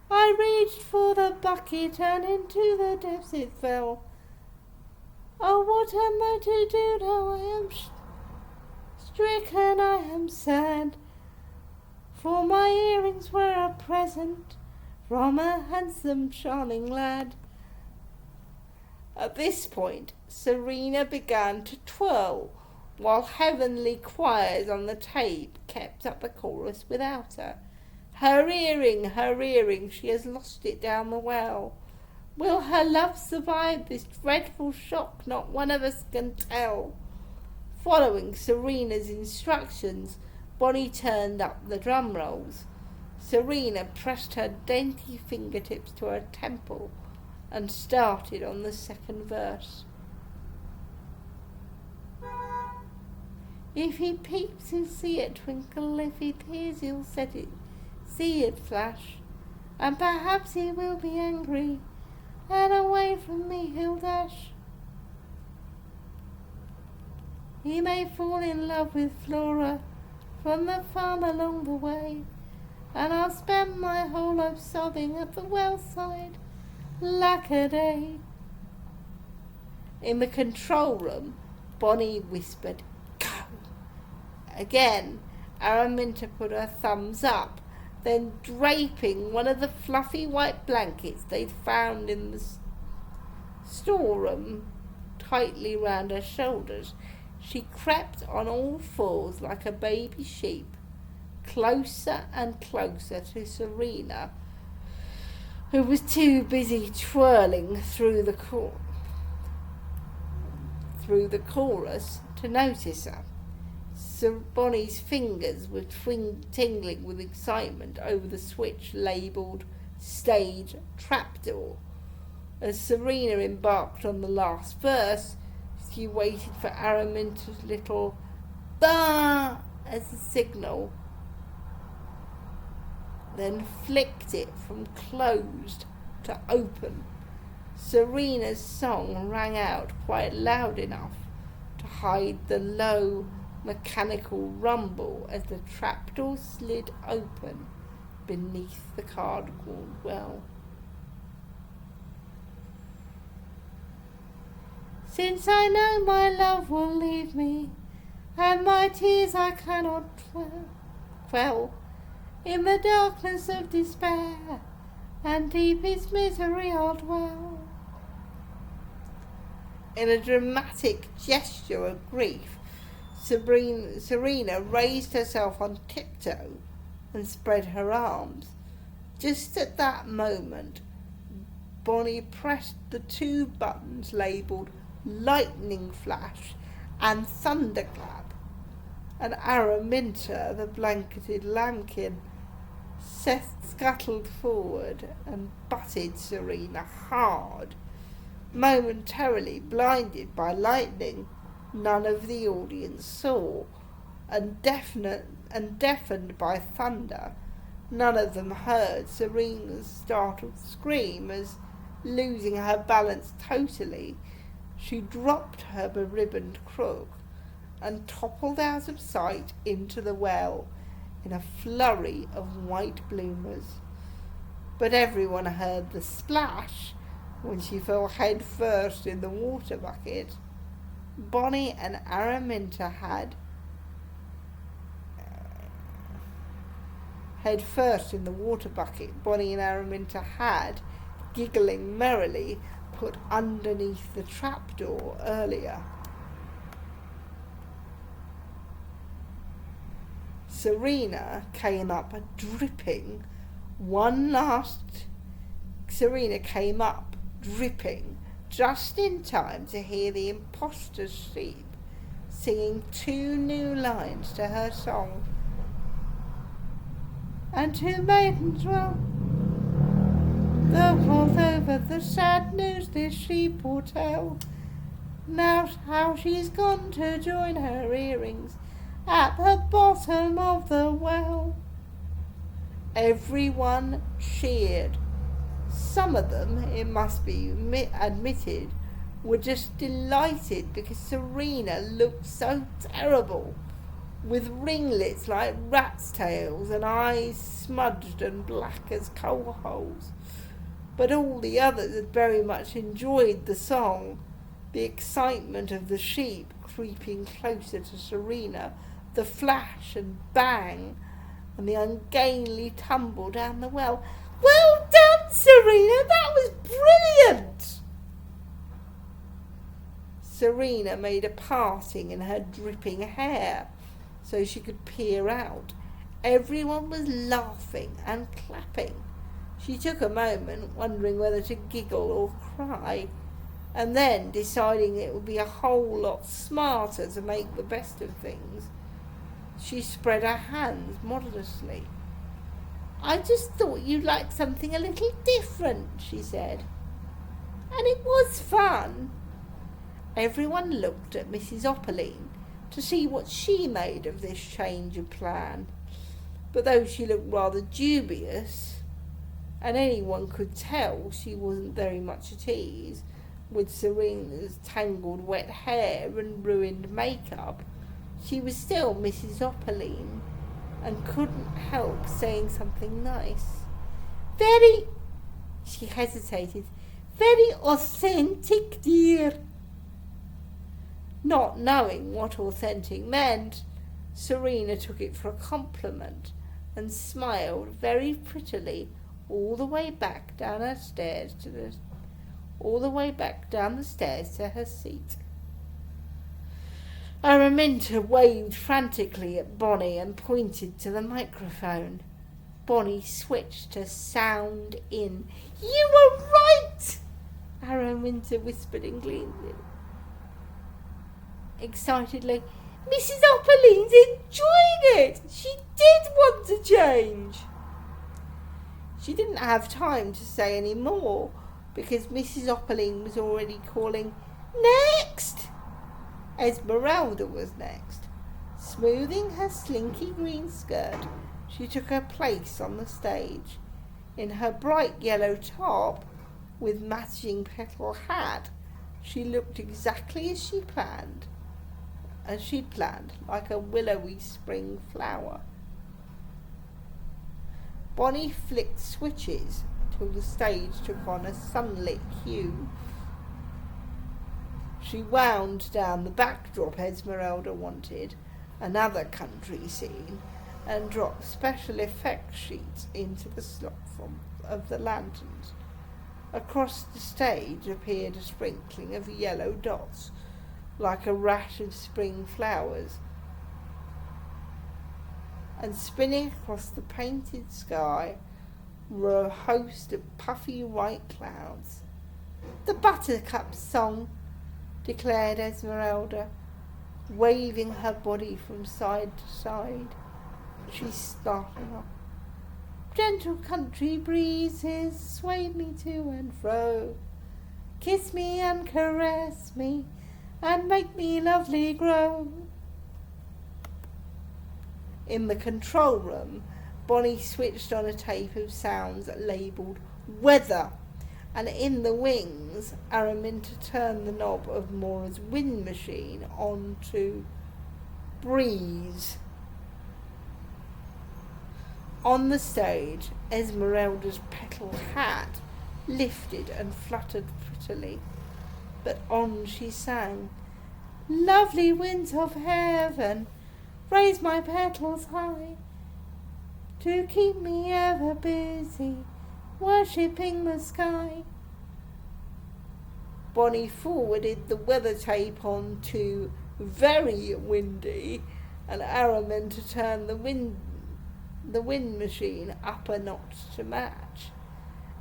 I reached for the bucket and into the depths it fell. Oh, what am I to do now? I am stricken, I am sad, for my earrings were a present from a handsome, charming lad. At this point, Serena began to twirl, while heavenly choirs on the tape kept up the chorus without her. Her earring, she has lost it down the well. Will her love survive this dreadful shock? Not one of us can tell. Following Serena's instructions, Bonnie turned up the drum rolls. Serena pressed her dainty fingertips to her temple and started on the second verse. If he peeps, he'll see it twinkle. If he peers, he'll see it flash. And perhaps he will be angry, and away from me he'll dash. He may fall in love with Flora from the farm along the way, and I'll spend my whole life sobbing at the well side, lack-a-day. In the control room, Bonnie whispered, "Go!" Again, Araminta put her thumbs up, then draping one of the fluffy white blankets they'd found in the storeroom tightly round her shoulders, she crept on all fours like a baby sheep, closer and closer to Serena, who was too busy twirling through the chorus to notice her. Sir Bonnie's fingers were tingling with excitement over the switch labelled Stage Trapdoor. As Serena embarked on the last verse, she waited for Araminta's little "bah" as a signal, then flicked it from closed to open. Serena's song rang out quite loud enough to hide the low mechanical rumble as the trapdoor slid open beneath the cardboard well. since I know my love will leave me, and my tears I cannot quell, in the darkness of despair, and deepest misery I'll dwell. In a dramatic gesture of grief, Serena raised herself on tiptoe and spread her arms. Just at that moment, Bonnie pressed the two buttons labelled Lightning Flash and Thunderclap, and Araminta, the blanketed lambkin, scuttled forward and butted Serena hard. Momentarily blinded by lightning, none of the audience saw, and deafened by thunder, none of them heard Serena's startled scream as, losing her balance totally, she dropped her beribboned crook and toppled out of sight into the well in a flurry of white bloomers. But everyone heard the splash when she fell head first in the water bucket. Bonnie and Araminta had head first in the water bucket. Bonnie and Araminta had, giggling merrily, put underneath the trapdoor earlier. Serena came up dripping just in time to hear the imposter sheep singing two new lines to her song. And two maidens well, the world over, the sad news this sheep will tell. Now how she's gone to join her earrings at the bottom of the well. Everyone cheered. Some of them, it must be admitted, were just delighted because Serena looked so terrible, with ringlets like rats' tails and eyes smudged and black as coal holes. But all the others had very much enjoyed the song, the excitement of the sheep creeping closer to Serena, the flash and bang, and the ungainly tumble down the well. Well done, Serena, that was brilliant! Serena made a parting in her dripping hair so she could peer out. Everyone was laughing and clapping. She took a moment, wondering whether to giggle or cry, and then, deciding it would be a whole lot smarter to make the best of things, she spread her hands modestly. I just thought you'd like something a little different, she said. And it was fun. Everyone looked at Mrs. Opaline to see what she made of this change of plan. But though she looked rather dubious, and anyone could tell she wasn't very much at ease with Serena's tangled wet hair and ruined makeup, she was still Mrs. Opaline, and couldn't help saying something nice. She hesitated, very authentic, dear. Not knowing what authentic meant, Serena took it for a compliment and smiled very prettily all the way back down the stairs to her seat. Araminta waved frantically at Bonnie and pointed to the microphone. Bonnie switched to sound in. You were right! Araminta whispered excitedly. Mrs. Opaline's enjoying it! She did want to change! She didn't have time to say any more because Mrs. Opaline was already calling, Next! Esmeralda was next. Smoothing her slinky green skirt, she took her place on the stage. In her bright yellow top, with matching petal hat, she looked exactly as she'd planned, like a willowy spring flower. Bonnie flicked switches till the stage took on a sunlit hue. She wound down the backdrop Esmeralda wanted, another country scene, and dropped special effects sheets into the slot of the lanterns. Across the stage appeared a sprinkling of yellow dots, like a rash of spring flowers, and spinning across the painted sky were a host of puffy white clouds. "The Buttercup song," declared Esmeralda, waving her body from side to side. She started up. "Gentle country breezes sway me to and fro, kiss me and caress me, and make me lovely grow." In the control room, Bonnie switched on a tape of sounds labelled weather, and in the wings, Araminta turned the knob of Mora's wind machine on to breeze. On the stage, Esmeralda's petal hat lifted and fluttered prettily, but on she sang, "Lovely winds of heaven, raise my petals high, to keep me ever busy, worshipping the sky." Bonnie forwarded the weather tape on to very windy, and Araminta turned the wind machine up a notch to match.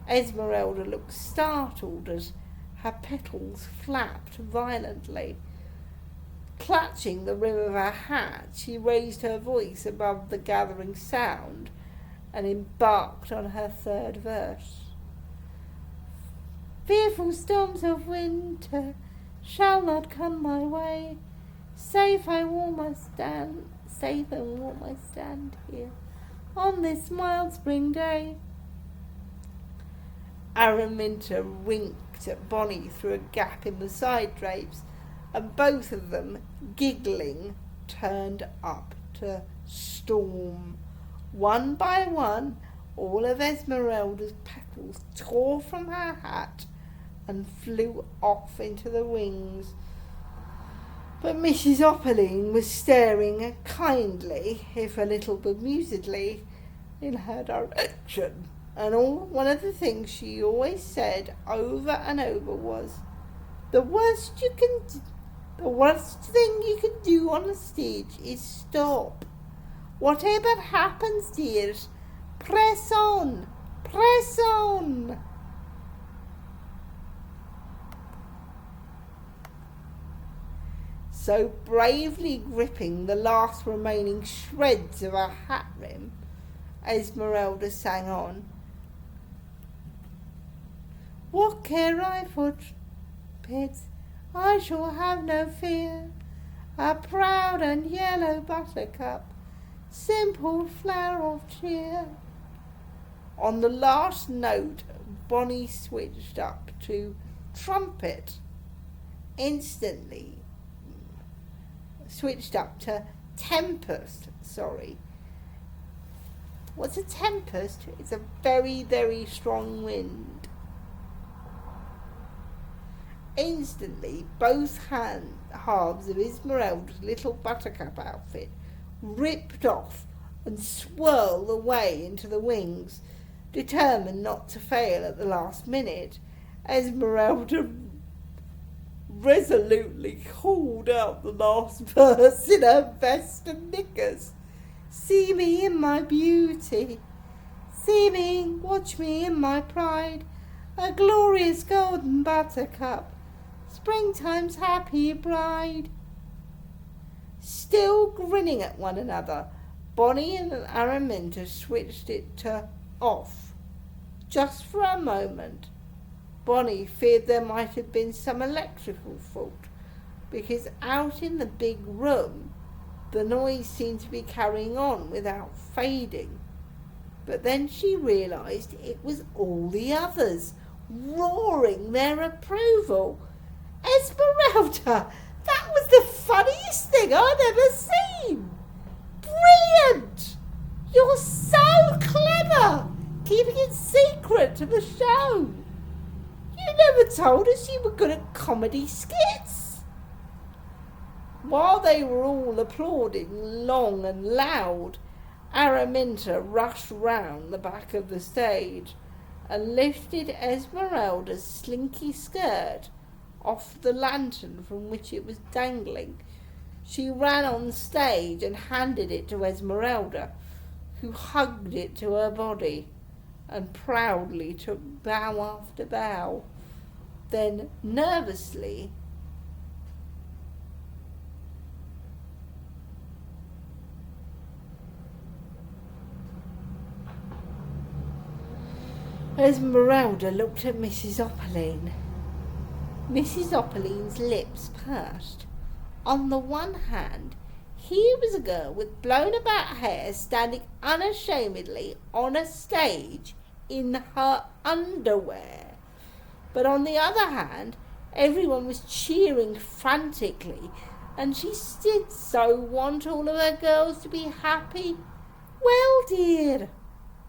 Esmeralda looked startled as her petals flapped violently. Clutching the rim of her hat, she raised her voice above the gathering sound and embarked on her third verse. "Fearful storms of winter shall not come my way. Safe and warm I stand here on this mild spring day." Araminta winked at Bonnie through a gap in the side drapes, and both of them, giggling, turned up to storm. One by one, all of Esmeralda's petals tore from her hat and flew off into the wings. But Mrs. Opaline was staring kindly, if a little bemusedly, in her direction, and one of the things she always said over and over was, the worst thing you can do on a stage is stop. Whatever happens, dears, press on, press on." So, bravely gripping the last remaining shreds of her hat rim, Esmeralda sang on. "What care I for trumpets? I shall have no fear. A proud and yellow buttercup, simple flower of cheer." On the last note, Bonnie switched up to trumpet. Instantly switched up to tempest, What's a tempest? It's a very, very strong wind. Instantly, both halves of Esmeralda's little buttercup outfit ripped off and swirled away into the wings. Determined not to fail at the last minute, Esmeralda resolutely hauled out the last verse in her vest and knickers. "See me in my beauty, see me, watch me in my pride, a glorious golden buttercup, springtime's happy bride." Still grinning at one another, Bonnie and Araminta switched it to off. Just for a moment, Bonnie feared there might have been some electrical fault, because out in the big room, the noise seemed to be carrying on without fading. But then she realised it was all the others, roaring their approval. "Esmeralda, that was the funniest thing I'd ever seen! Brilliant! You're so clever, keeping it secret to the show. You never told us you were good at comedy skits." While they were all applauding long and loud, Araminta rushed round the back of the stage and lifted Esmeralda's slinky skirt off the lantern from which it was dangling. She ran on stage and handed it to Esmeralda, who hugged it to her body and proudly took bow after bow. Then, nervously, Esmeralda looked at Mrs. Opaline. Mrs. Opaline's lips pursed. On the one hand, here was a girl with blown-about hair standing unashamedly on a stage in her underwear. But on the other hand, everyone was cheering frantically, and she did so want all of her girls to be happy. "Well, dear,"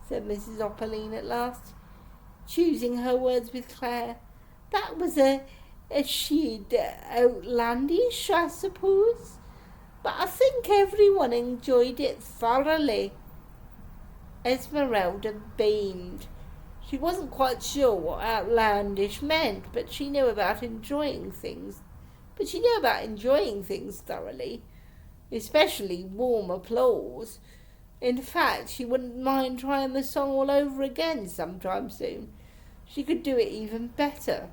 said Mrs. Opaline at last, choosing her words with Claire, "that was a shade outlandish, I suppose, but I think everyone enjoyed it thoroughly." Esmeralda beamed. She wasn't quite sure what outlandish meant, but she knew about enjoying things. Thoroughly, especially warm applause. In fact, she wouldn't mind trying the song all over again sometime soon. She could do it even better.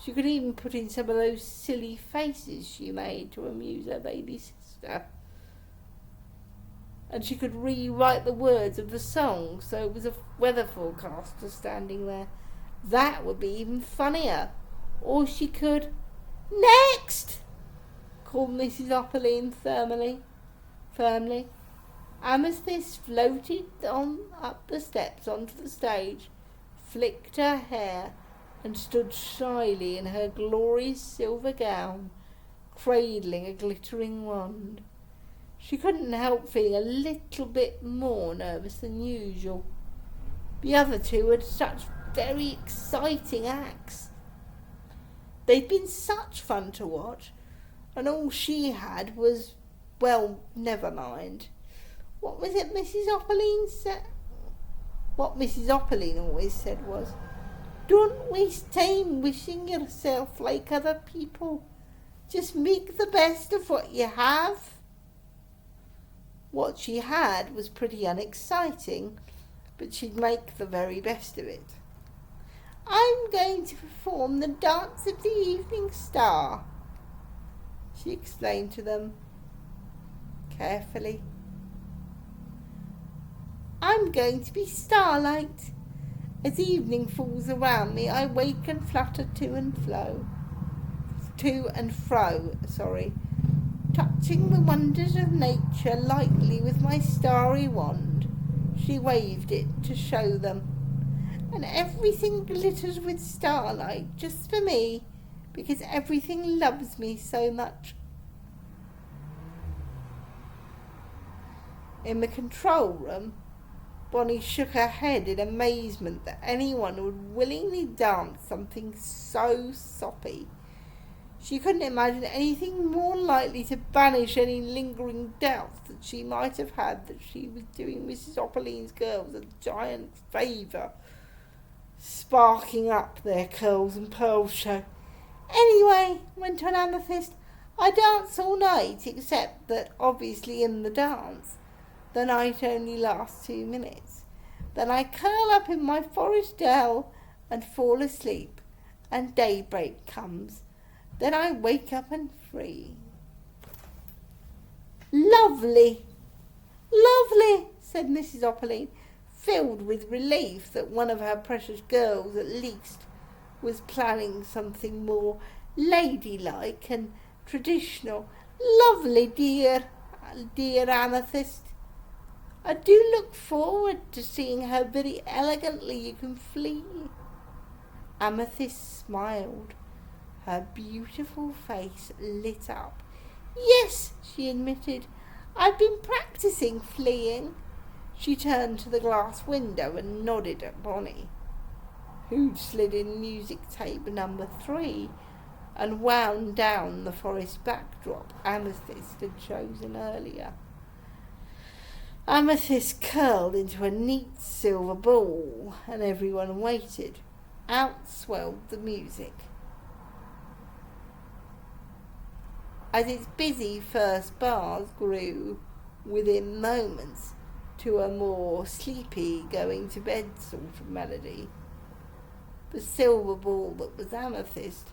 She could even put in some of those silly faces she made to amuse her baby sister. And she could rewrite the words of the song so it was a weather forecaster standing there. That would be even funnier. Or she could... "Next!" called Mrs. Opaline firmly. Amethyst floated up the steps onto the stage, flicked her hair, and stood shyly in her glorious silver gown, cradling a glittering wand. She couldn't help feeling a little bit more nervous than usual. The other two had such very exciting acts. They'd been such fun to watch, and all she had was, well, never mind. What was it Mrs. Opaline said? What Mrs. Opaline always said was, "Don't waste time wishing yourself like other people. Just make the best of what you have." What she had was pretty unexciting, but she'd make the very best of it. "I'm going to perform the Dance of the Evening Star," she explained to them carefully. "I'm going to be starlight. As evening falls around me, I wake and flutter to and fro, touching the wonders of nature lightly with my starry wand." She waved it to show them. "And everything glitters with starlight just for me, because everything loves me so much." In the control room, Bonnie shook her head in amazement that anyone would willingly dance something so soppy. She couldn't imagine anything more likely to banish any lingering doubts that she might have had that she was doing Mrs. Opaline's girls a giant favour, sparking up their curls and pearls show. "Anyway," went on Amethyst, "I dance all night, except that obviously in the dance the night only lasts 2 minutes. Then I curl up in my forest dell and fall asleep, and daybreak comes. Then I wake up and free." "Lovely, lovely," said Mrs. Opaline, filled with relief that one of her precious girls at least was planning something more ladylike and traditional. "Lovely, dear Amethyst. I do look forward to seeing how very elegantly you can flee." Amethyst smiled. Her beautiful face lit up. "Yes," she admitted, "I've been practicing fleeing." She turned to the glass window and nodded at Bonnie, who'd slid in music tape number 3, and wound down the forest backdrop Amethyst had chosen earlier. Amethyst curled into a neat silver ball, and everyone waited. Out swelled the music. As its busy first bars grew within moments to a more sleepy going-to-bed sort of melody, the silver ball that was Amethyst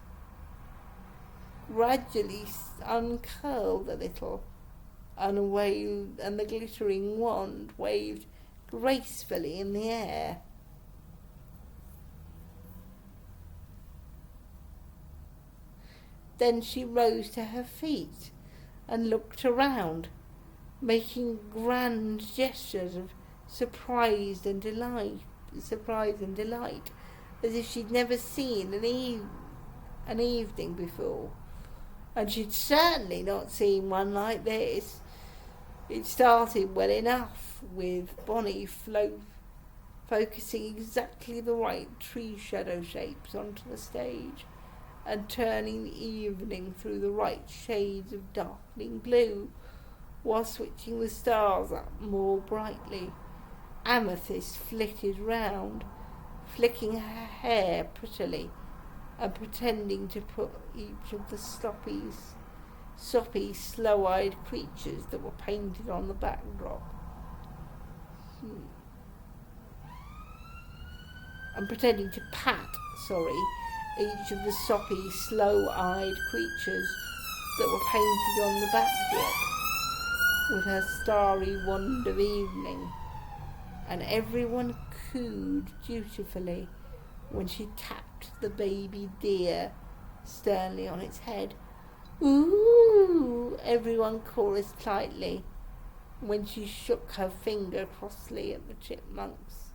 gradually uncurled a little, and the glittering wand waved gracefully in the air. Then she rose to her feet and looked around, making grand gestures of surprise and delight, as if she'd never seen an evening before, and she'd certainly not seen one like this. It started well enough, with Bonnie focusing exactly the right tree shadow shapes onto the stage, and turning the evening through the right shades of darkening blue, while switching the stars up more brightly. Amethyst flitted round, flicking her hair prettily, and pretending to put each of the soppy, slow-eyed creatures that were painted on the backdrop. And pretending to pat, each of the soppy, slow-eyed creatures that were painted on the backdrop with her starry wand of evening, and everyone cooed dutifully when she tapped the baby deer sternly on its head. "Ooh!" everyone chorused lightly when she shook her finger crossly at the chipmunks.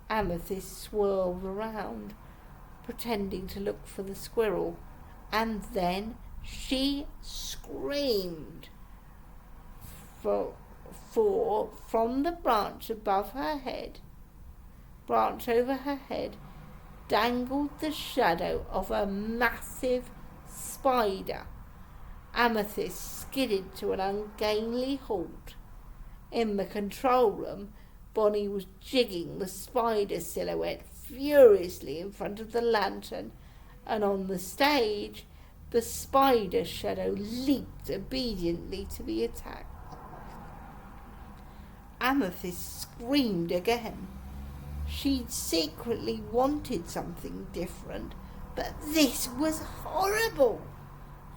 Amethyst swirled around, pretending to look for the squirrel, and then she screamed. For from the branch over her head, dangled the shadow of a massive spider. Amethyst skidded to an ungainly halt. In the control room, Bonnie was jigging the spider silhouette furiously in front of the lantern, and on the stage, the spider shadow leaped obediently to the attack. Amethyst screamed again. She'd secretly wanted something different, but this was horrible.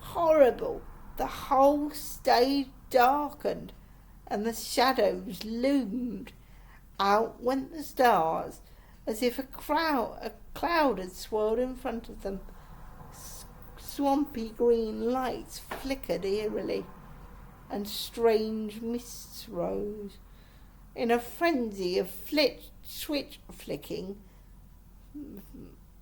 Horrible. The whole stage darkened, and the shadows loomed. Out went the stars, as if a cloud had swirled in front of them. Swampy green lights flickered eerily, and strange mists rose. In a frenzy of switch flicking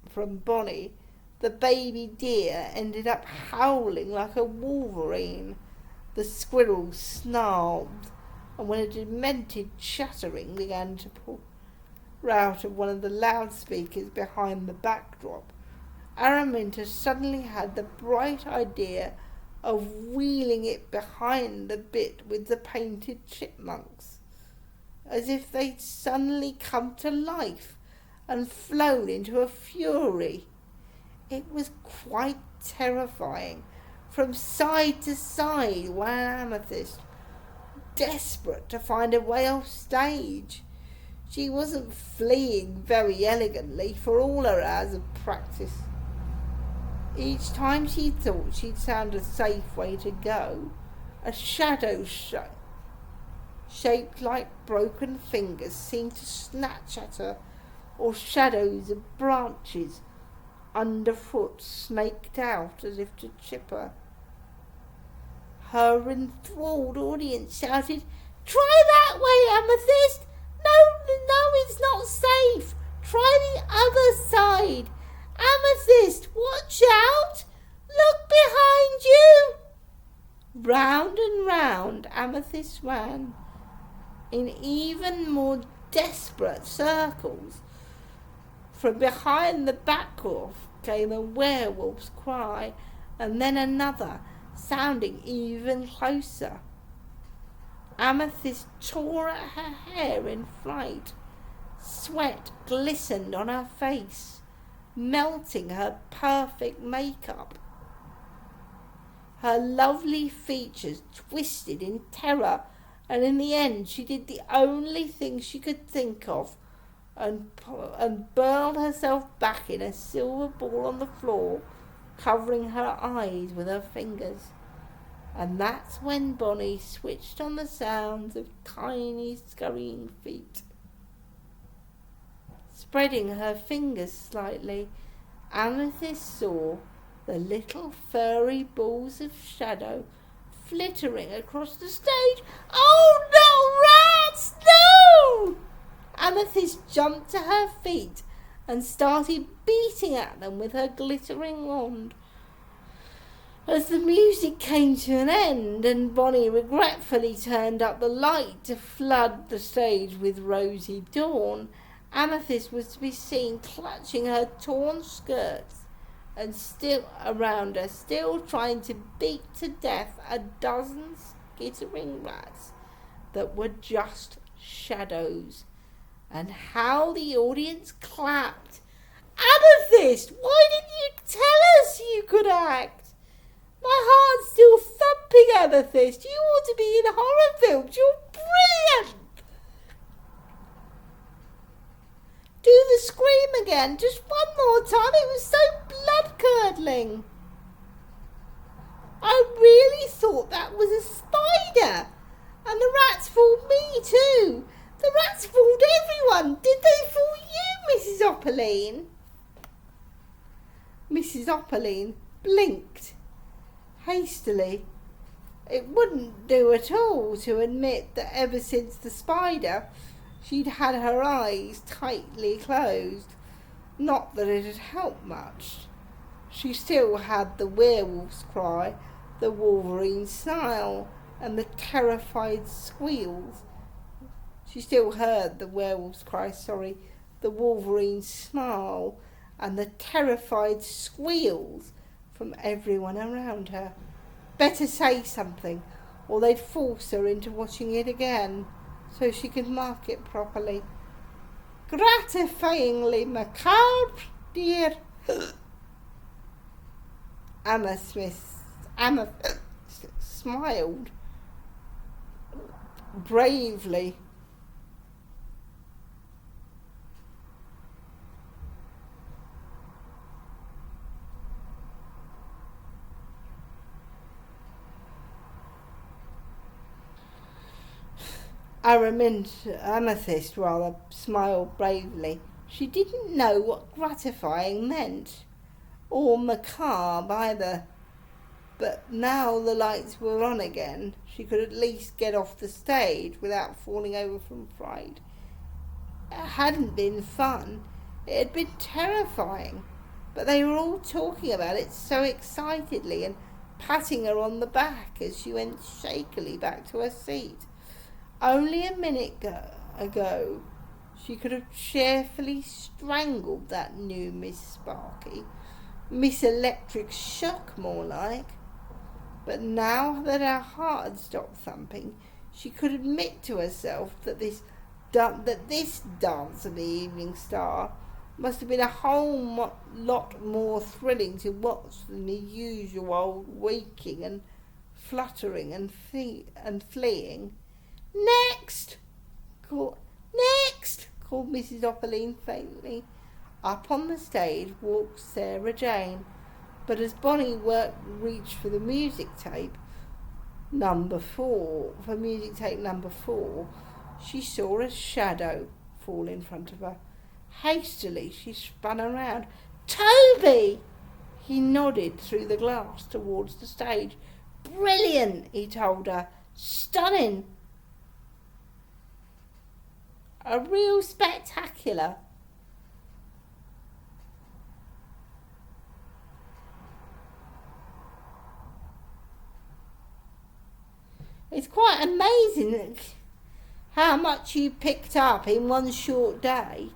from Bonnie, the baby deer ended up howling like a wolverine. The squirrel snarled, and when a demented chattering began to pour out of one of the loudspeakers behind the backdrop, Araminta suddenly had the bright idea of wheeling it behind the bit with the painted chipmunks, as if they'd suddenly come to life and flown into a fury. It was quite terrifying. From side to side ran Amethyst, desperate to find a way off stage. She wasn't fleeing very elegantly for all her hours of practice. Each time she thought she'd found a safe way to go, a shadow shaped like broken fingers seemed to snatch at her, or shadows of branches underfoot snaked out as if to chip her. Her enthralled audience shouted, "Try that way, Amethyst! No, it's not safe! Try the other side! Amethyst, watch out! Look behind you!" Round and round Amethyst ran, in even more desperate circles. From behind the backdrop came a werewolf's cry, and then another, sounding even closer. Amethyst tore at her hair in fright. Sweat glistened on her face, melting her perfect makeup. Her lovely features twisted in terror, and in the end she did the only thing she could think of, and burled herself back in a silver ball on the floor, covering her eyes with her fingers. And that's when Bonnie switched on the sounds of tiny scurrying feet. Spreading her fingers slightly, Amethyst saw the little furry balls of shadow flittering across the stage. Oh no, rats, no! Amethyst jumped to her feet and started beating at them with her glittering wand. As the music came to an end and Bonnie regretfully turned up the light to flood the stage with rosy dawn, Amethyst was to be seen clutching her torn skirts and still around her, still trying to beat to death a dozen skittering rats that were just shadows. And how the audience clapped. Amethyst, why didn't you tell us you could act? My heart's still thumping, Amethyst. You ought to be in horror films. You're brilliant. Do the scream again, just one more time. It was so blood-curdling. I really thought that was a spider. And the rats fooled me too. The rats fooled everyone. Did they fool you, Mrs. Opaline? Mrs. Opaline blinked hastily. It wouldn't do at all to admit that ever since the spider, she'd had her eyes tightly closed. Not that it had helped much. She still had the werewolf's cry, the Wolverine snarl, and the terrified squeals. She still heard the werewolf's cry, the Wolverine snarl, and the terrified squeals from everyone around her. Better say something, or they'd force her into watching it again, so she could mark it properly. Gratifyingly macabre, dear. Amethyst smiled bravely. Amethyst smiled bravely. She didn't know what gratifying meant, or macabre either. But now the lights were on again, she could at least get off the stage without falling over from fright. It hadn't been fun. It had been terrifying. But they were all talking about it so excitedly and patting her on the back as she went shakily back to her seat. Only a minute ago, she could have cheerfully strangled that new Miss Sparky. Miss Electric Shock, more like. But now that her heart had stopped thumping, she could admit to herself that this dance of the Evening Star must have been a whole lot more thrilling to watch than the usual old waking and fluttering and fleeing. Next! called Mrs. Opaline faintly. Up on the stage walked Sarah Jane, but as Bonnie reached for the music tape number 4, she saw a shadow fall in front of her. Hastily, she spun around. Toby! He nodded through the glass towards the stage. Brilliant, he told her. Stunning. A real spectacular. It's quite amazing how much you picked up in one short day.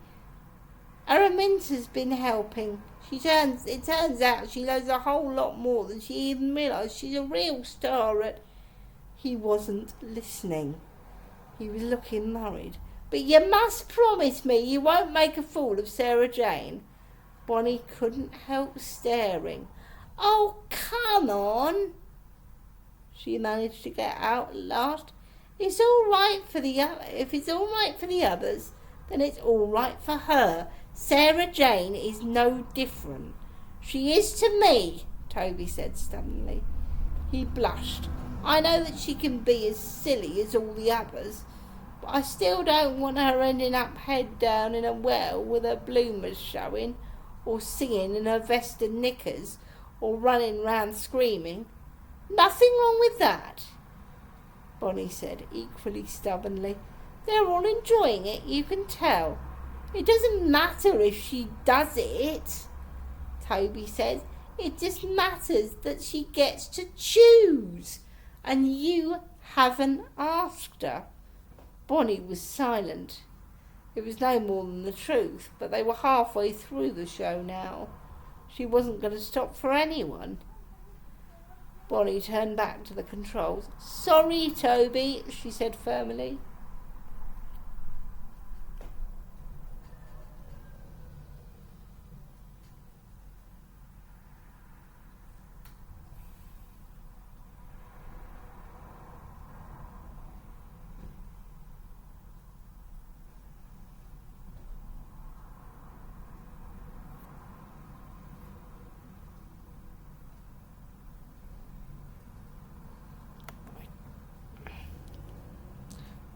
Araminta's been helping. It turns out she knows a whole lot more than she even realised. She's a real star at..." He wasn't listening. He was looking worried. "But you must promise me you won't make a fool of Sarah Jane." Bonnie couldn't help staring. "Oh, come on," she managed to get out at last. If it's all right for the others, then it's all right for her. Sarah Jane is no different." "She is to me," Toby said stubbornly. He blushed. "I know that she can be as silly as all the others, but I still don't want her ending up head down in a well with her bloomers showing, or singing in her vest and knickers, or running round screaming. Nothing wrong with that," Bonnie said, equally stubbornly. "They're all enjoying it, you can tell. It doesn't matter if she does it," Toby said. "It just matters that she gets to choose, and you haven't asked her." Bonnie was silent. It was no more than the truth, but they were halfway through the show now. She wasn't going to stop for anyone. Bonnie turned back to the controls. "Sorry, Toby," she said firmly.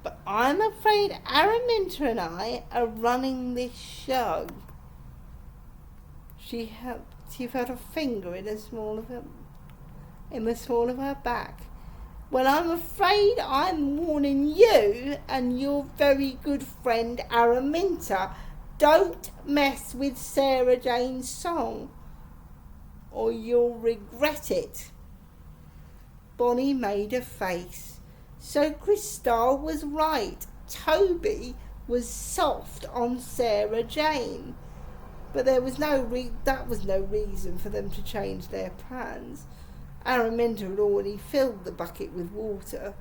"But I'm afraid Araminta and I are running this show." She felt a finger in the small of her back. "Well, I'm afraid I'm warning you and your very good friend Araminta. Don't mess with Sarah Jane's song, or you'll regret it." Bonnie made a face. So Crystal was right. Toby was soft on Sarah Jane. But that was no reason for them to change their plans. Araminta had already filled the bucket with water.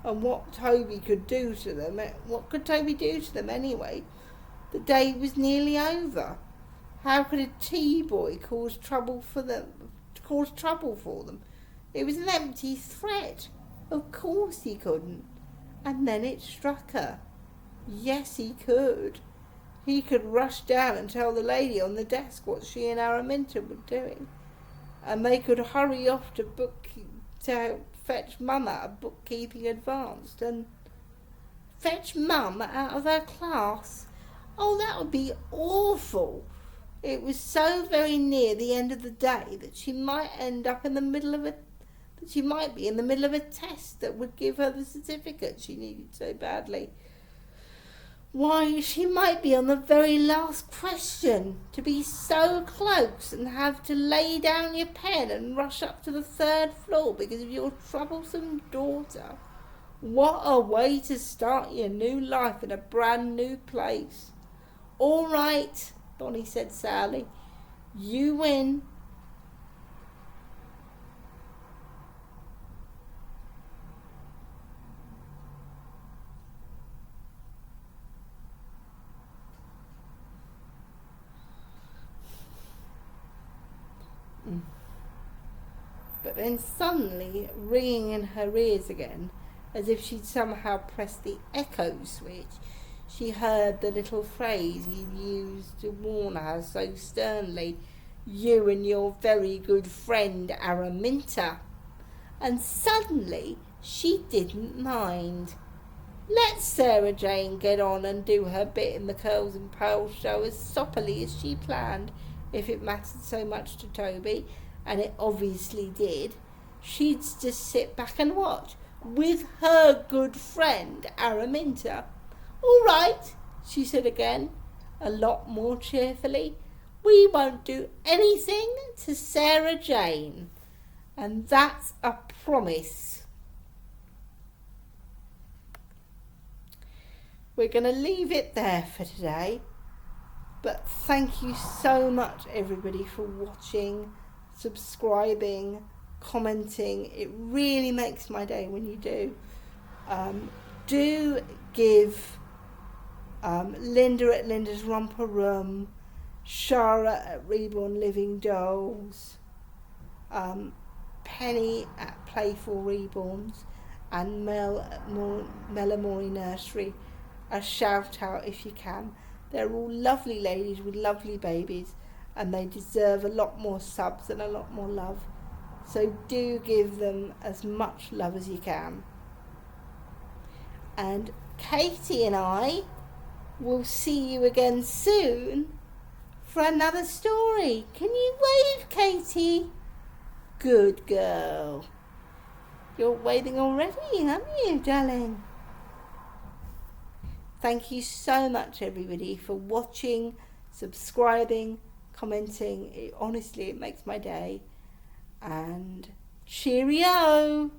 And what could Toby do to them anyway? The day was nearly over. How could a tea boy cause trouble for them? It was an empty threat. Of course he couldn't. And then it struck her. Yes, he could. He could rush down and tell the lady on the desk what she and Araminta were doing. And they could hurry off to fetch Mum out of bookkeeping advanced and fetch Mum out of her class. Oh, that would be awful. It was so very near the end of the day that she might be in the middle of a test that would give her the certificate she needed so badly. Why, she might be on the very last question, to be so close and have to lay down your pen and rush up to the 3rd floor because of your troublesome daughter. What a way to start your new life in a brand new place. "All right," Bonnie said sourly. "You win." But then suddenly, ringing in her ears again, as if she'd somehow pressed the echo switch, she heard the little phrase he'd used to warn her so sternly, "You and your very good friend Araminta." And suddenly she didn't mind. Let Sarah Jane get on and do her bit in the Curls and Pearls show as soppily as she planned, if it mattered so much to Toby, and it obviously did. She'd just sit back and watch, with her good friend Araminta. "All right," she said again, a lot more cheerfully. "We won't do anything to Sarah Jane. And that's a promise." We're going to leave it there for today. But thank you so much, everybody, for watching, subscribing, commenting. It really makes my day when you do. Do give Linda at Linda's Romper Room, Shara at Reborn Living Dolls, Penny at Playful Reborns, and Mel at Melamori Nursery a shout out if you can. They're all lovely ladies with lovely babies, and they deserve a lot more subs and a lot more love. So do give them as much love as you can. And Katie and I will see you again soon for another story. Can you wave, Katie? Good girl. You're waving already, aren't you, darling? Thank you so much, everybody, for watching, subscribing, commenting. Honestly, it makes my day. And cheerio!